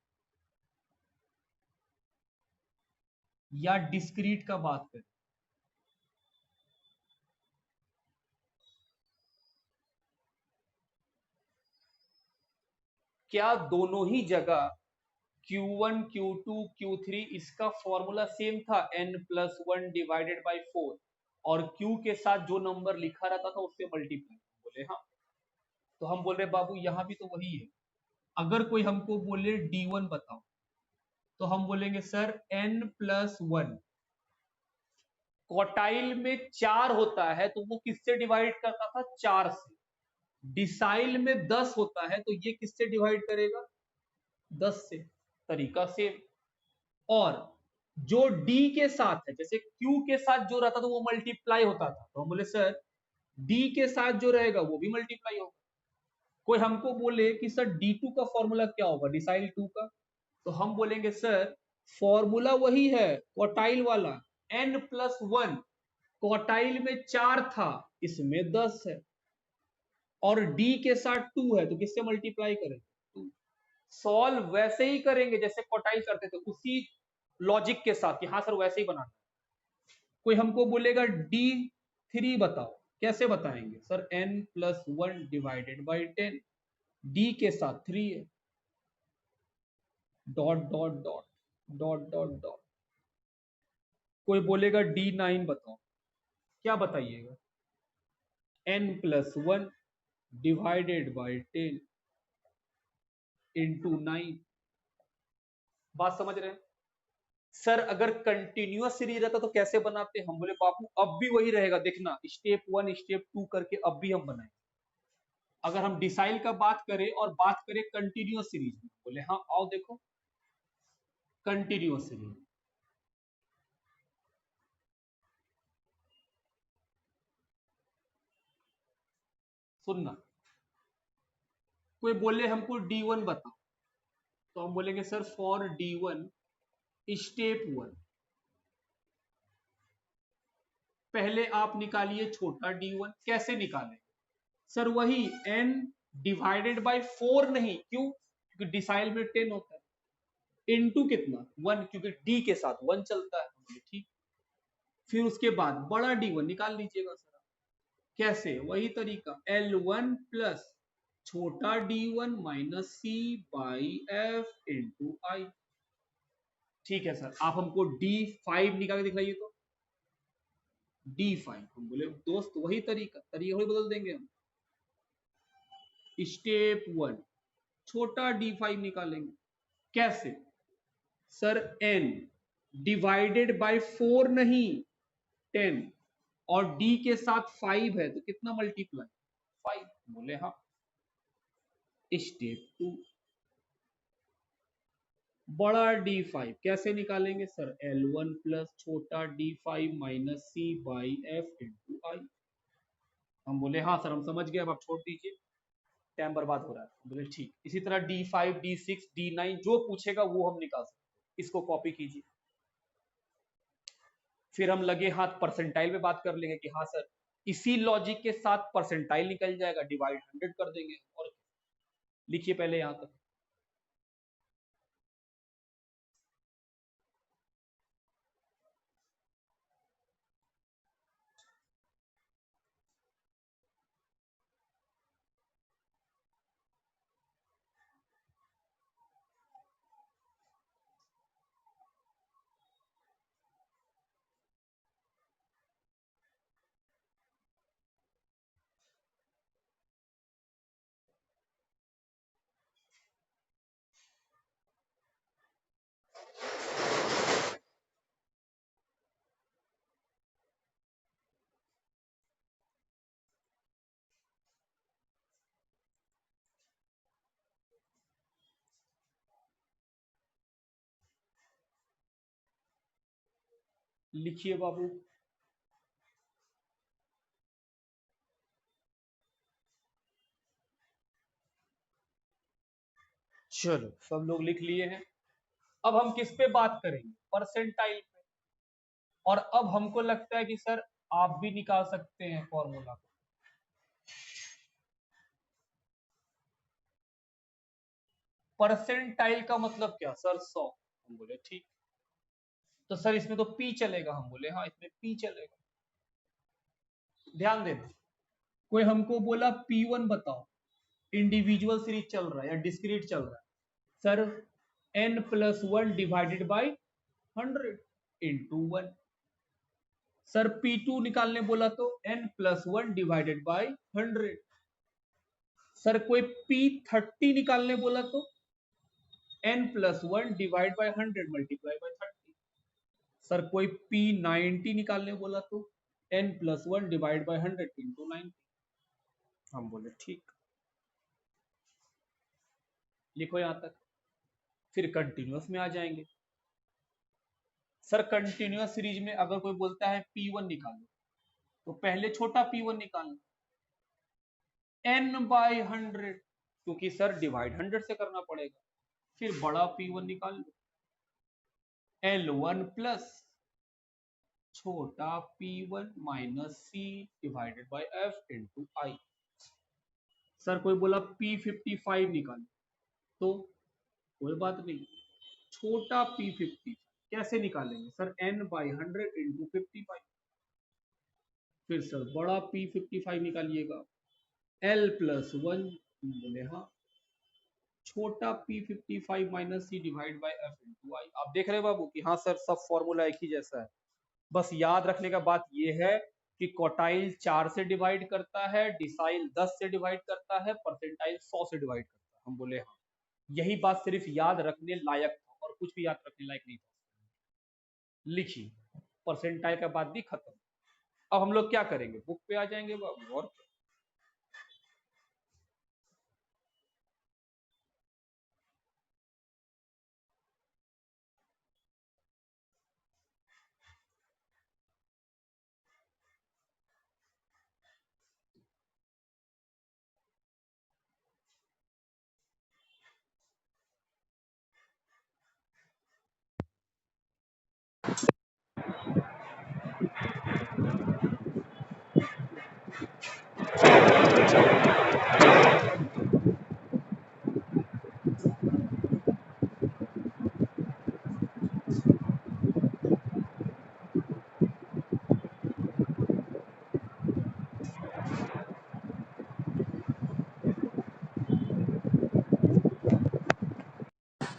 या डिस्क्रीट का बात करें, क्या दोनों ही जगह Q1 Q2 Q3 इसका फॉर्मूला सेम था, n+1 डिवाइडेड बाई 4, और Q के साथ जो नंबर लिखा रहता था उससे मल्टीप्लाई? बोले हाँ। तो हम बोल रहे बाबू यहां भी तो वही है। अगर कोई हमको बोले D1 बताओ, तो हम बोलेंगे सर n+1। क्वार्टाइल में 4 होता है तो वो किससे डिवाइड करता था? 4 से। डिसाइल में 10 होता है तो ये किससे डिवाइड करेगा? 10 से। तरीका सेम। और जो डी के साथ है, जैसे क्यू के साथ जो रहता था वो मल्टीप्लाई होता था, तो हम बोले सर डी के साथ जो रहेगा वो भी मल्टीप्लाई होगा। कोई हमको बोले कि सर D2 का फॉर्मूला क्या होगा डिसाइल 2 का, तो हम बोलेंगे सर फॉर्मूला वही है क्वार्टाइल वाला, n+1। क्वार्टाइल में 4 था, इसमें 10 है, और डी के साथ 2 है तो किससे मल्टीप्लाई करें? 2। सॉल्व वैसे ही करेंगे जैसे क्वार्टाइल करते थे, उसी लॉजिक के साथ कि हाँ सर वैसे ही बनाना। कोई हमको बोलेगा D3 बताओ, कैसे बताएंगे? Sir n+1 divided by 10, D के साथ 3 है, dot dot dot dot dot dot. कोई बोलेगा D9 बताओ, क्या बताइएगा? n+1 divided by 10 into 9। बात समझ रहे हैं? सर अगर कंटिन्यूअस सीरीज रहता तो कैसे बनाते? हम बोले बापू अब भी वही रहेगा, देखना स्टेप 1 स्टेप 2 करके अब भी हम बनाए। अगर हम डिसाइल का बात करें और बात करें कंटिन्यूअस सीरीज में, बोले हाँ आओ देखो कंटिन्यूअस सीरीज। सुनना, कोई बोले हमको D1 बताओ, तो हम बोलेंगे सर फॉर D1 स्टेप 1, पहले आप निकालिए छोटा D1। कैसे निकालें? सर वही n डिवाइडेड बाय 4 नहीं, क्यों? क्योंकि डिसाइल में 10 होता है, इनटू कितना 1, क्योंकि d के साथ 1 चलता है। ठीक, फिर उसके बाद बड़ा D1 निकाल लीजिएगा सर। कैसे? वही तरीका, L1 प्लस छोटा D1 minus C by F into I. ठीक है सर, आप हमको D5 निकाल के दिखलाइए तो। D5 हम बोले दोस्त वही तरीका वही बदल देंगे हम। स्टेप 1 छोटा D5 निकालेंगे। कैसे? सर n डिवाइडेड बाय 4 नहीं 10, और d के साथ 5 है तो कितना मल्टीप्लाई 5। बोले हाँ। स्टेप 2 बड़ा D5 कैसे निकालेंगे? सर L1 प्लस छोटा D5 minus C by F into I. हम बोले हाँ सर हम समझ गए, अब आप छोड़ दीजिए, टाइम बर्बाद हो रहा है। बोले ठीक। इसी तरह D5 D6 D9 जो पूछेगा वो हम निकाल सकते हैं, इसको कॉपी कीजिए। फिर हम लगे हाथ परसेंटाइल पे बात कर लेंगे कि हाँ सर इसी लॉजिक के साथ परसेंटाइल निकल जाएगा, डिवाइड 100 कर देंगे। और लिखिए पहले यहां तक। लिखिए बाबू। चलो सब लोग लिख लिए हैं। अब हम किस पे बात करेंगे? परसेंटाइल पे। और अब हमको लगता है कि सर आप भी निकाल सकते हैं फॉर्मूला को। परसेंटाइल का मतलब क्या? सर 100। हम बोले ठीक। तो सर इसमें तो पी चलेगा। हम बोले हाँ इसमें पी चलेगा। ध्यान देना, कोई हमको बोला P1 बताओ, इंडिविजुअल सीरीज चल रहा है या डिस्क्रीट चल रहा है। Sir n plus 1 divided by 100 into 1। Sir P2 निकालने बोला तो n plus 1 divided by 100। Sir कोई P30 निकालने बोला तो n plus 1 divide by 100 multiply by 30। Sir कोई P90 निकालने बोला तो n plus 1 divide by 100 into 90। हम बोले ठीक, लिखो यहां तक। फिर कंटिन्यूअस में आ जाएंगे। सर कंटिन्यूअस सीरीज में अगर कोई बोलता है P1 निकालो, तो पहले छोटा P1 निकालना n बाई 100, क्योंकि सर डिवाइड 100 से करना पड़ेगा। फिर बड़ा P1 निकाल लो, L1 प्लस छोटा P1 minus C divided by F into I. Sir कोई बोला P55 निकालो, तो कोई बात नहीं, छोटा P50 कैसे निकालेंगे? Sir n by 100 into 55। फिर सर बड़ा P55 निकालिएगा, L प्लस 1। बोले हाँ, छोटा P55 minus C divide by F into I. आप देख रहे हैं बाबू कि हाँ सर सब फॉर्मूला एक ही जैसा है। बस याद रखने का बात यह है कि क्वार्टाइल 4 से डिवाइड करता है, डिसाइल 10 से डिवाइड करता है, परसेंटाइल 100 से डिवाइड करता है। हम बोले हाँ, यही बात सिर्फ याद रखने लायक था और कुछ भी याद रखने लायक नहीं था। लिखी, परसेंटाइल का बात भी खत्म। अब हम लोग क्या करेंगे, बुक पे आ जाएंगे बाबू। और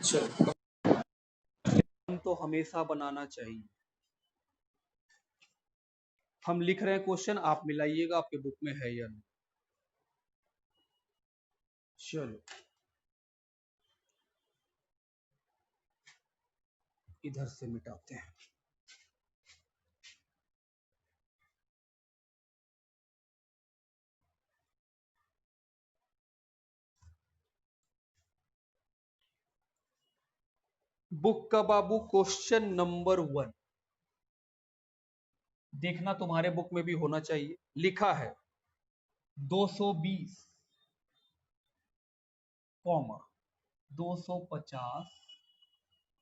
चलो, तो हमेशा बनाना चाहिए। हम लिख रहे हैं क्वेश्चन, आप मिलाइएगा आपके बुक में है या नहीं। चलो इधर से मिटाते हैं। बुक का बाबू क्वेश्चन नंबर 1 देखना, तुम्हारे बुक में भी होना चाहिए। लिखा है 220 कॉमा 250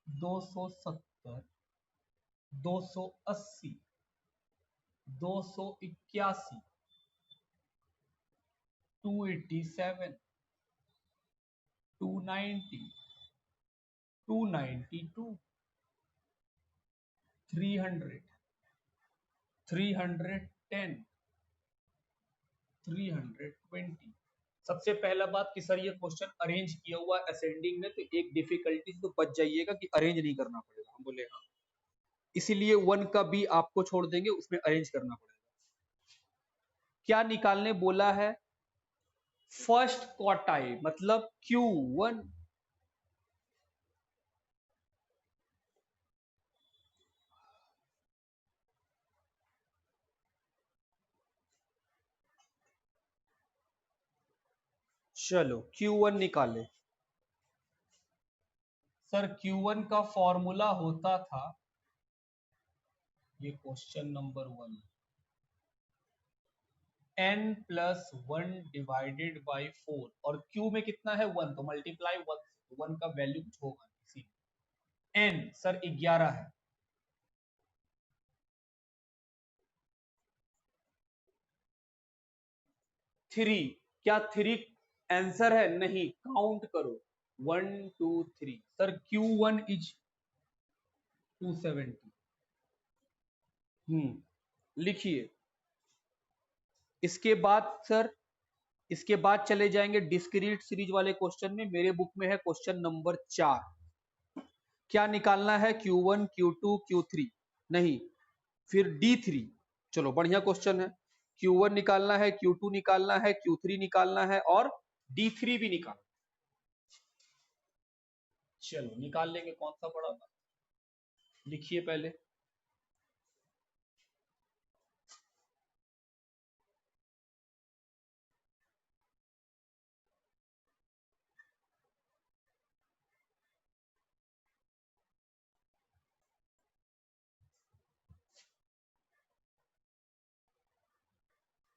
270 280 281 287 290 292 300 310 320। सबसे पहला बात कि सर ये क्वेश्चन अरेंज किया हुआ असेंडिंग में, तो एक डिफिकल्टी तो बच जाइएगा कि अरेंज नहीं करना पड़ेगा। हम बोले हाँ, इसीलिए 1 का बी आपको छोड़ देंगे, उसमें अरेंज करना पड़ेगा। क्या निकालने बोला है, फर्स्ट क्वार्टाइल मतलब Q1। चलो Q1 निकाले। सर Q1 का फॉर्मूला होता था, ये question number 1, n+1 divided by 4, और Q में कितना है 1, तो मल्टीप्लाई 1 से, 1 का वैल्यू कुछ होगा इसी। n सर 11 है। 3, क्या 3 आंसर है? नहीं, काउंट करो 1 2 3। Sir Q1 is 270। लिखिए। इसके बाद सर, इसके बाद चले जाएंगे डिस्क्रीट सीरीज वाले क्वेश्चन में। मेरे बुक में है क्वेश्चन नंबर 4। क्या निकालना है, Q1 Q2 Q3, नहीं फिर D3। चलो बढ़िया क्वेश्चन है। Q1 निकालना है, Q2 निकालना है, Q3 निकालना है और D3 भी निकालना। चलो निकाल लेंगे, कौन सा बड़ा था, लिखिए पहले।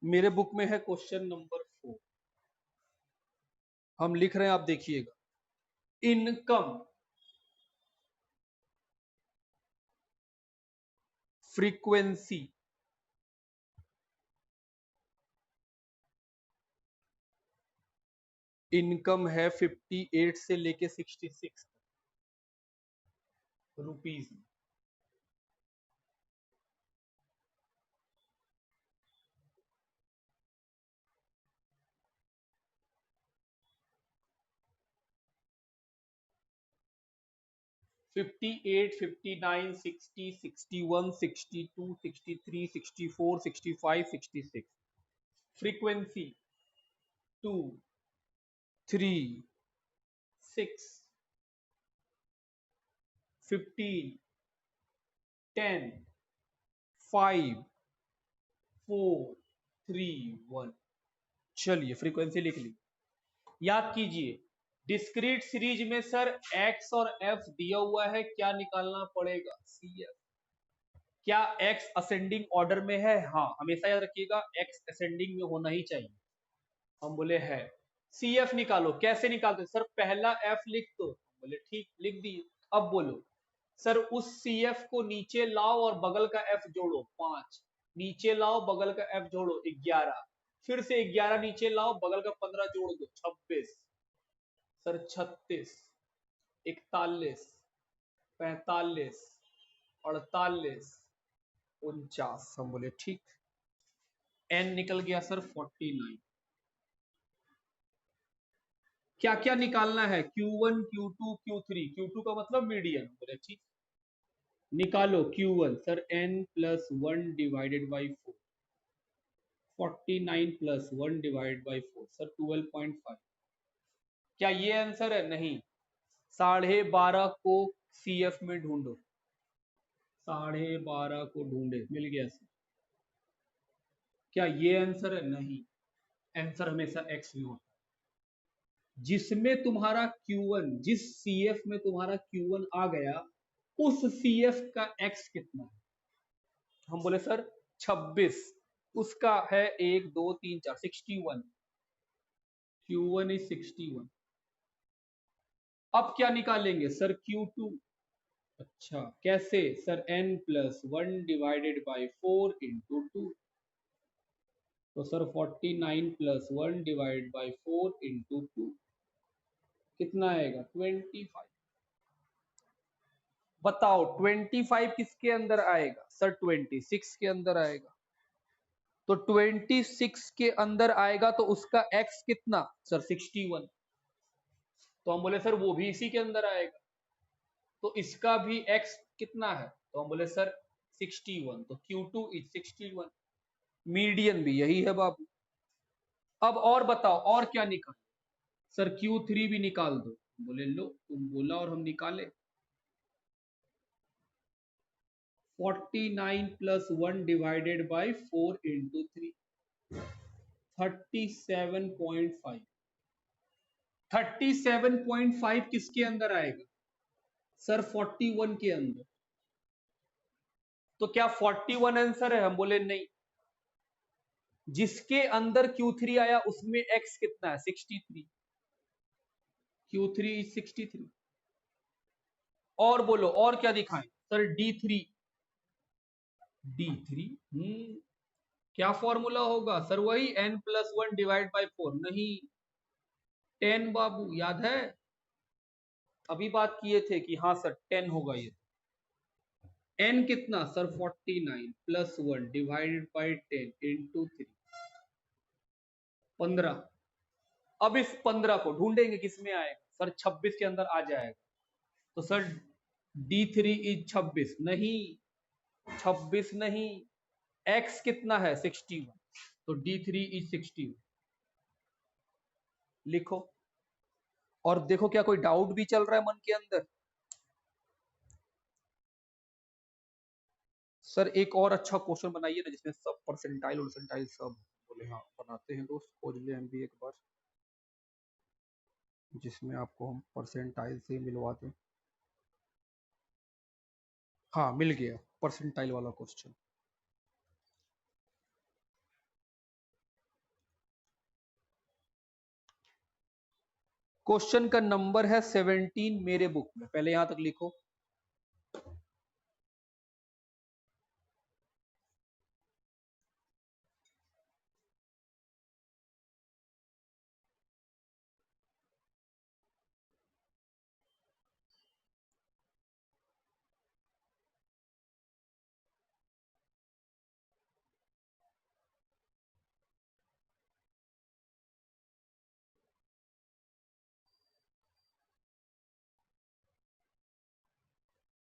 मेरे बुक में है क्वेश्चन नंबर 4। हम लिख रहे हैं, आप देखिएगा। इनकम फ्रीक्वेंसी इनकम है 58 से लेके 66 रुपीज। 58 59 60 61 62 63 64 65 66। फ्रीक्वेंसी 2 3 6 15 10, 5, 4, 3, 1। चलिए फ्रीक्वेंसी लिख ली। याद कीजिए, डिस्क्रीट सीरीज में सर एक्स और एफ दिया हुआ है, क्या निकालना पड़ेगा? C F. क्या एक्स असेंडिंग ऑर्डर में है? हाँ, हमेशा याद रखिएगा एक्स असेंडिंग में होना ही चाहिए। हम बोले है। सी एफ निकालो। कैसे निकालते? सर पहला एफ लिख दो। बोले ठीक, लिख दिए। अब बोलो सर उस सी एफ को नीचे लाओ और बगल का एफ जोड़ो। 5 नीचे लाओ, बगल का एफ जोड़ो 11, फिर से 11 नीचे लाओ, बगल का 15 जोड़ दो 26। सर 36, 41, 45, 48, 49। हम बोले ठीक। एन निकल गया सर 49। क्या क्या निकालना है? Q1, Q2, Q3। Q2 का मतलब मीडियन। बोले ठीक, निकालो Q1। Sir n plus 1 divided by 4। 49 plus 1 divide by 4 sir 12.5। क्या ये आंसर है? नहीं। 12.5 को CF में ढूंढो। 12.5 को ढूंढे, मिल गया सर। क्या ये आंसर है? नहीं। आंसर हमेशा x में होता है। जिसमें तुम्हारा Q1, जिस CF में तुम्हारा Q1 आ गया, उस CF का x कितना है? हम बोले सर 26। उसका है 1 2 3 4, 61। Q1 is 61। अब क्या निकालेंगे सर? Q2। अच्छा कैसे sir? n plus 1 divided by 4 into 2। तो sir 49 plus 1 divide by 4 into 2 कितना आएगा? 25। बताओ 25 किसके अंदर आएगा? सर 26 के अंदर आएगा। तो 26 के अंदर आएगा तो उसका x कितना? सर 61। तो हम बोले सर वो भी इसी के अंदर आएगा, तो इसका भी x कितना है? तो हम बोले सर 61। तो Q2 इज 61। मीडियन भी यही है बाबू। अब और बताओ और क्या निकाल? सर Q3 भी निकाल दो। बोले लो, तुम बोला और हम निकाले। 49 प्लस 1 डिवाइडेड बाई 4 इंटू 3, 37.5। 37.5 किसके अंदर आएगा? सर 41 के अंदर। तो क्या 41 आंसर है? हम बोले नहीं। जिसके अंदर Q3 आया उसमें x कितना है? 63। Q3 is 63। और बोलो और क्या दिखाएं? Sir D3। D3 क्या फॉर्मूला होगा? सर वही n प्लस 1 डिवाइड बाई 4। नहीं, 10 बाबू, याद है? अभी बात किए थे कि हाँ सर 10 होगा ये। n कितना? Sir 49 plus 1 divided by 10 into 3, 15। अब इस 15 को ढूंढेंगे किस में आएगा? सर 26 के अंदर आ जाएगा। तो सर D3 इज 26। नहीं, 26 नहीं। x कितना है? 61। तो D3 इज 61। लिखो। और देखो क्या कोई डाउट भी चल रहा है मन के अंदर? सर एक और अच्छा क्वेश्चन बनाइए ना जिसमें सब परसेंटाइल परसेंटाइल सब। बोले हाँ बनाते हैं दोस्त, खोज ले हम भी एक बार, जिसमें आपको हम परसेंटाइल से मिलवा दें। हाँ मिल गया परसेंटाइल वाला क्वेश्चन। क्वेश्चन का नंबर है 17 मेरे बुक में, पहले यहां तक लिखो।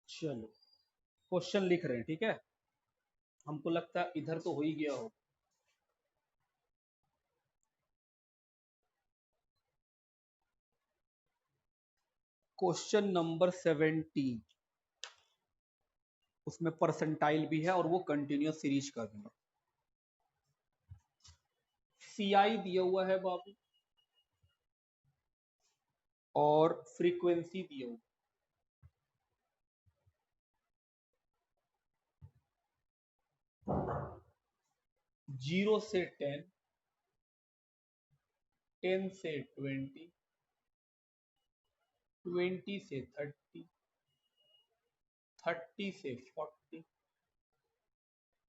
चलो क्वेश्चन लिख रहे हैं, ठीक है? हमको लगता है इधर तो हो ही गया हो। Question number 17। उसमें परसेंटाइल भी है और वो कंटिन्यूस सीरीज कर देंगे। सीआई दिया हुआ है बाबू और फ्रीक्वेंसी दिया हुआ, 0 से 10, 10 से 20, 20 से 30, 30 से 40,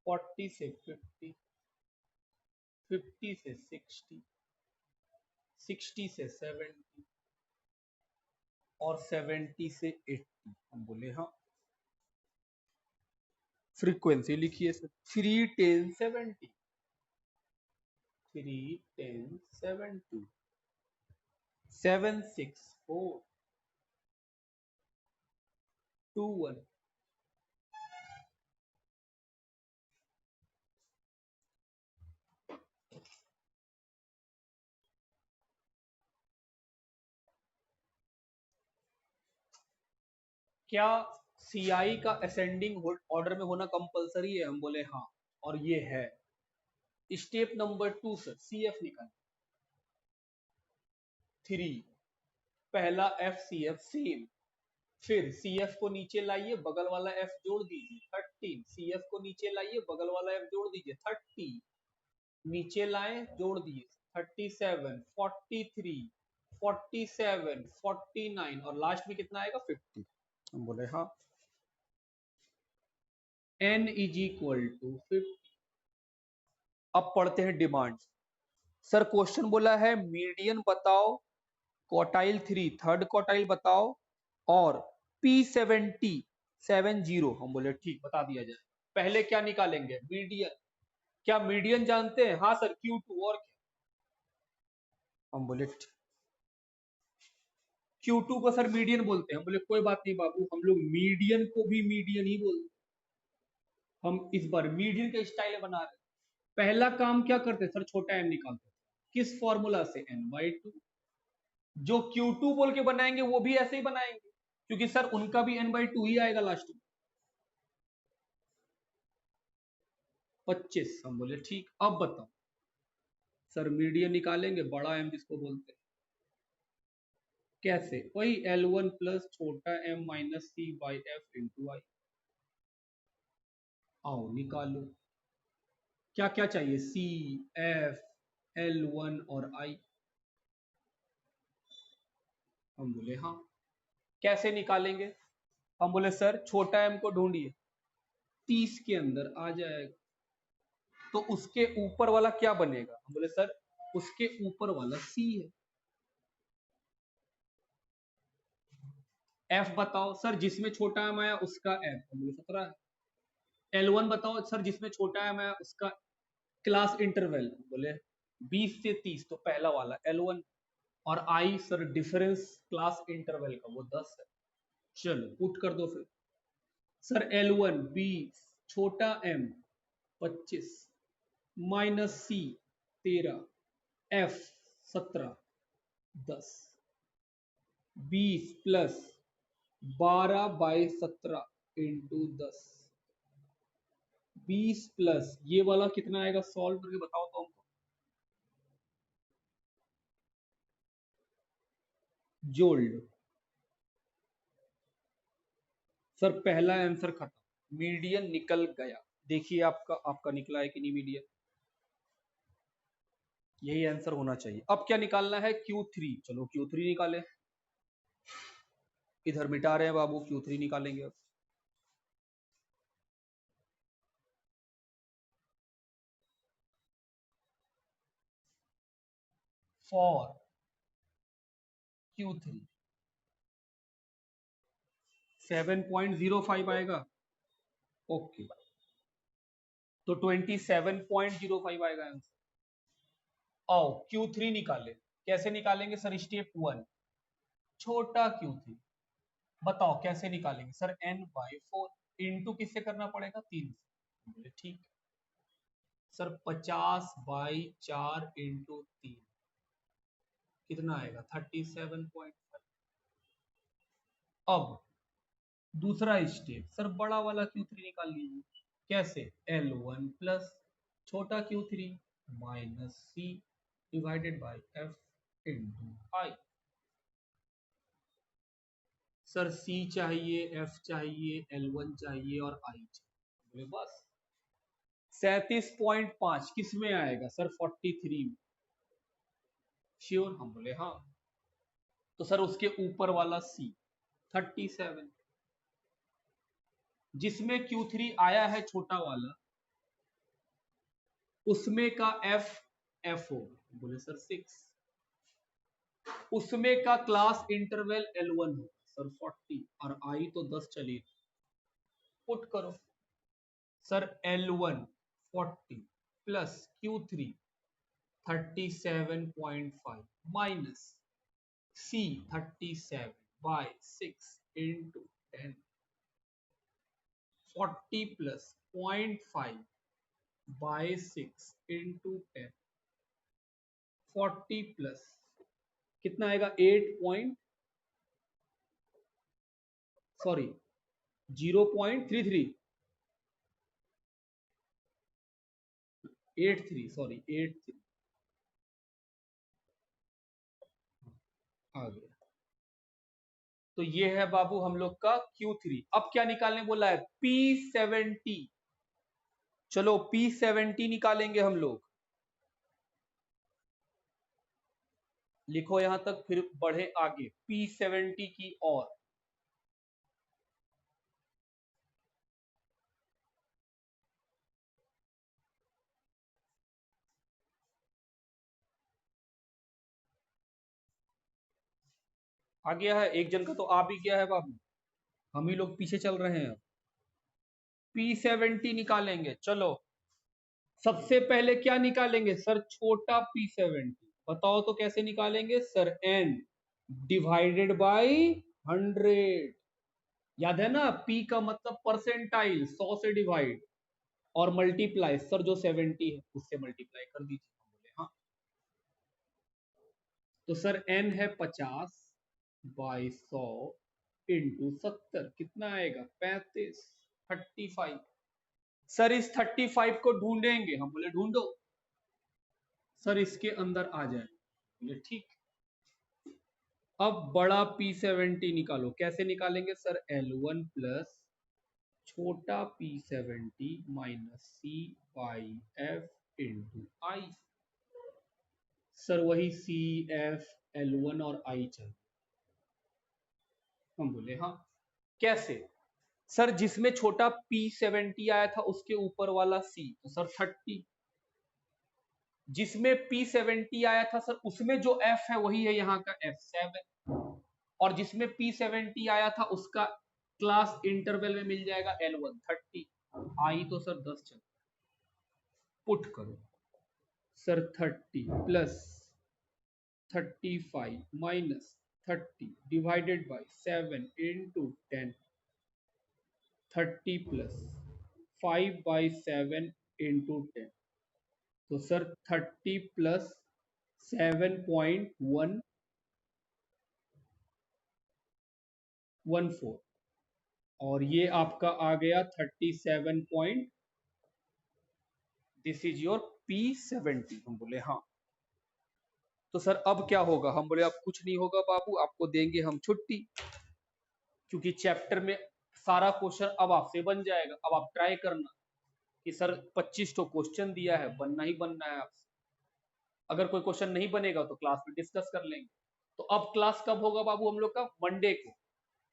40 से 50, 50 से 60, 60 से 70 और 70 से 80। हम बोले हाँ, फ्रीक्वेंसी लिखिए सर 3 10 70, 3 10 70, 7 6 4 2 1। क्या सीआई का असेंडिंग ऑर्डर में होना कंपलसरी है? हम बोले हाँ, और ये है। स्टेप नंबर 2 सर, सीएफ निकाल। 3, पहला एफ सी एफ सेम, फिर सीएफ को नीचे लाइए, बगल वाला एफ जोड़ दीजिए 13, सीएफ को नीचे लाइए, बगल वाला एफ जोड़ दीजिए 30, नीचे लाए जोड़ दिए 37, 43, 47, 49 और लास्ट में कितना आएगा 50। हम बोले हाँ, n इज इक्वल टू 50। अब पढ़ते हैं डिमांड। सर क्वेश्चन बोला है मीडियन बताओ, क्वार्टाइल 3 थर्ड क्वार्टाइल बताओ और P70 70। हम बोले ठीक, बता दिया जाए। पहले क्या निकालेंगे? मीडियन। क्या मीडियन जानते हैं? हाँ सर Q2 और क्या? हम बोले Q2 को सर मीडियन बोलते हैं। हम बोले कोई बात नहीं बाबू, हम लोग मीडियन को भी मीडियन ही बोलते हैं। हम इस बार मीडियन का स्टाइल बना रहे हैं। पहला काम क्या करते सर? छोटा m निकालते। किस फॉर्मूला से? n/2। जो Q2 बोल के बनाएंगे वो भी ऐसे ही बनाएंगे, क्योंकि सर उनका भी n/2 ही आएगा लास्ट में। 25। हम बोले ठीक, अब बताओ सर मीडियन निकालेंगे, बड़ा m जिसको बोलते हैं। कैसे? वही L1 प्लस छोटा m minus c by f into I. आओ निकालो, क्या क्या चाहिए? c, f, L1 और i। हम बोले हाँ। कैसे निकालेंगे? हम बोले सर छोटा m को ढूंढिए, 30 के अंदर आ जाएगा, तो उसके ऊपर वाला क्या बनेगा? हम बोले सर उसके ऊपर वाला c है। f बताओ सर, जिसमें छोटा m आया उसका f। हम बोले 17 है। L1 बताओ सर, जिसमें छोटा m आया उसका क्लास इंटरवल। बोले 20 से 30, तो पहला वाला L1। और I sir difference class interval का, वो 10 है। चलो पुट कर दो फिर। सर L1 20, छोटा m 25, minus c 13, f 17, 10, 20 plus 12/17 into 10, 20 plus ये वाला कितना आएगा? सॉल्व करके बताओ तो हमको। जोड़ लो सर, पहला आंसर खत्म, मीडियन निकल गया। देखिए आपका आपका निकला है कि नहीं मीडियन? यही आंसर होना चाहिए। अब क्या निकालना है? Q3। चलो Q3 निकाले, इधर मिटा रहे हैं बाबू, Q3 निकालेंगे अब। फॉर Q3 7.05 आएगा। ओके, तो 27.05 आएगा आंसर। आओ Q3 निकाले। कैसे निकालेंगे सर? स्टेप 1, छोटा Q3। बताओ कैसे निकालेंगे सर? n/4 इंटू किससे करना पड़ेगा? 3 से। बोले ठीक। सर 50/4 इंटू 3 कितना आएगा? 37.5। अब दूसरा स्टेप, सर बड़ा वाला Q3 निकाल लीजिए। कैसे? L1 प्लस छोटा Q3 minus C divided by F into I। Sir C चाहिए, F चाहिए, L1 चाहिए और I चाहिए, बोले बस। 37.5 किस में आएगा सर? 43 में। श्योर? हम बोले हाँ। तो सर उसके ऊपर वाला C 37, जिसमें Q3 आया है छोटा वाला, उसमें का F होगा, बोले सर 6। उसमें का क्लास इंटरवल L1 होगा सर 40, और I तो 10 चली। पुट करो sir, L1 40 plus Q3 37.5 minus C 37 by 6 into 10, 40 plus 0.5 by 6 into 10, 40 plus कितना आएगा? 0.33 83, सॉरी 83 आ गया। तो ये है बाबू हम लोग का Q3। अब क्या निकालने बोला है? P70। चलो P70 निकालेंगे हम लोग। लिखो यहां तक, फिर बढ़े आगे P70 की ओर। आ गया है, एक जन का तो आ भी गया है बाबू, हम ही लोग पीछे चल रहे हैं। P70 निकालेंगे। चलो सबसे पहले क्या निकालेंगे सर? छोटा P70। बताओ तो कैसे निकालेंगे सर? N divided by 100। याद है ना, P का मतलब परसेंटाइल, 100 से डिवाइड, और मल्टीप्लाई सर जो 70 है उससे मल्टीप्लाई कर दीजिए। हम बोले हाँ। तो सर N है 50 बाई 100 इंटू 70, कितना आएगा? 35, 35। सर इस 35 को ढूंढेंगे। हम बोले ढूंढो सर, इसके अंदर आ जाए। बोले ठीक। अब बड़ा P70 निकालो। कैसे निकालेंगे सर? L1 प्लस छोटा P70 minus C by F into I। Sir वही C, F, L1 और I चाहिए। हम बोले हाँ। कैसे? सर जिसमें छोटा P70 आया था उसके ऊपर वाला C, तो सर 30। जिसमें P70 आया था सर उसमें जो F है वही है यहाँ का F7, और जिसमें P70 आया था उसका क्लास इंटरवल में मिल जाएगा L1 30। आई तो सर 10 चल। पुट करो sir, 30 plus 35 minus 30 divided by 7 into 10, 30 plus 5 by 7 into 10, तो सर 30 प्लस 7.114, और ये आपका आ गया 37 दिस इज योर P70। हम बोले हाँ। तो सर अब क्या होगा? हम बोले अब कुछ नहीं होगा बाबू, आपको देंगे हम छुट्टी, क्योंकि चैप्टर में सारा क्वेश्चन अब आपसे बन जाएगा। अब आप ट्राई करना कि सर 25 तो क्वेश्चन दिया है, बनना ही बनना है आपसे। अगर कोई क्वेश्चन नहीं बनेगा तो क्लास में डिस्कस कर लेंगे। तो अब क्लास कब होगा बाबू हम लोग का? मंडे को,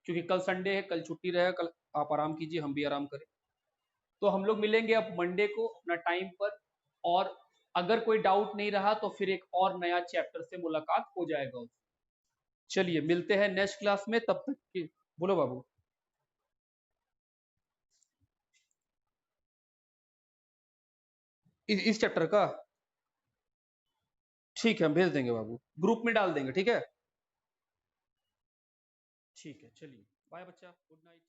क्योंकि कल संडे है, कल छुट्टी रहेगा, कल आप आराम कीजिए, हम भी आराम करें। तो हम लोग मिलेंगे अब मंडे को अपना टाइम पर, और अगर कोई डाउट नहीं रहा तो फिर एक और नया चैप्टर से मुलाकात हो जाएगा। चलिए मिलते हैं नेक्स्ट क्लास में, तब तक के बोलो बाबू। इस चैप्टर का ठीक है, हम भेज देंगे बाबू, ग्रुप में डाल देंगे, ठीक है। ठीक है, चलिए बाय बच्चा, गुड नाइट।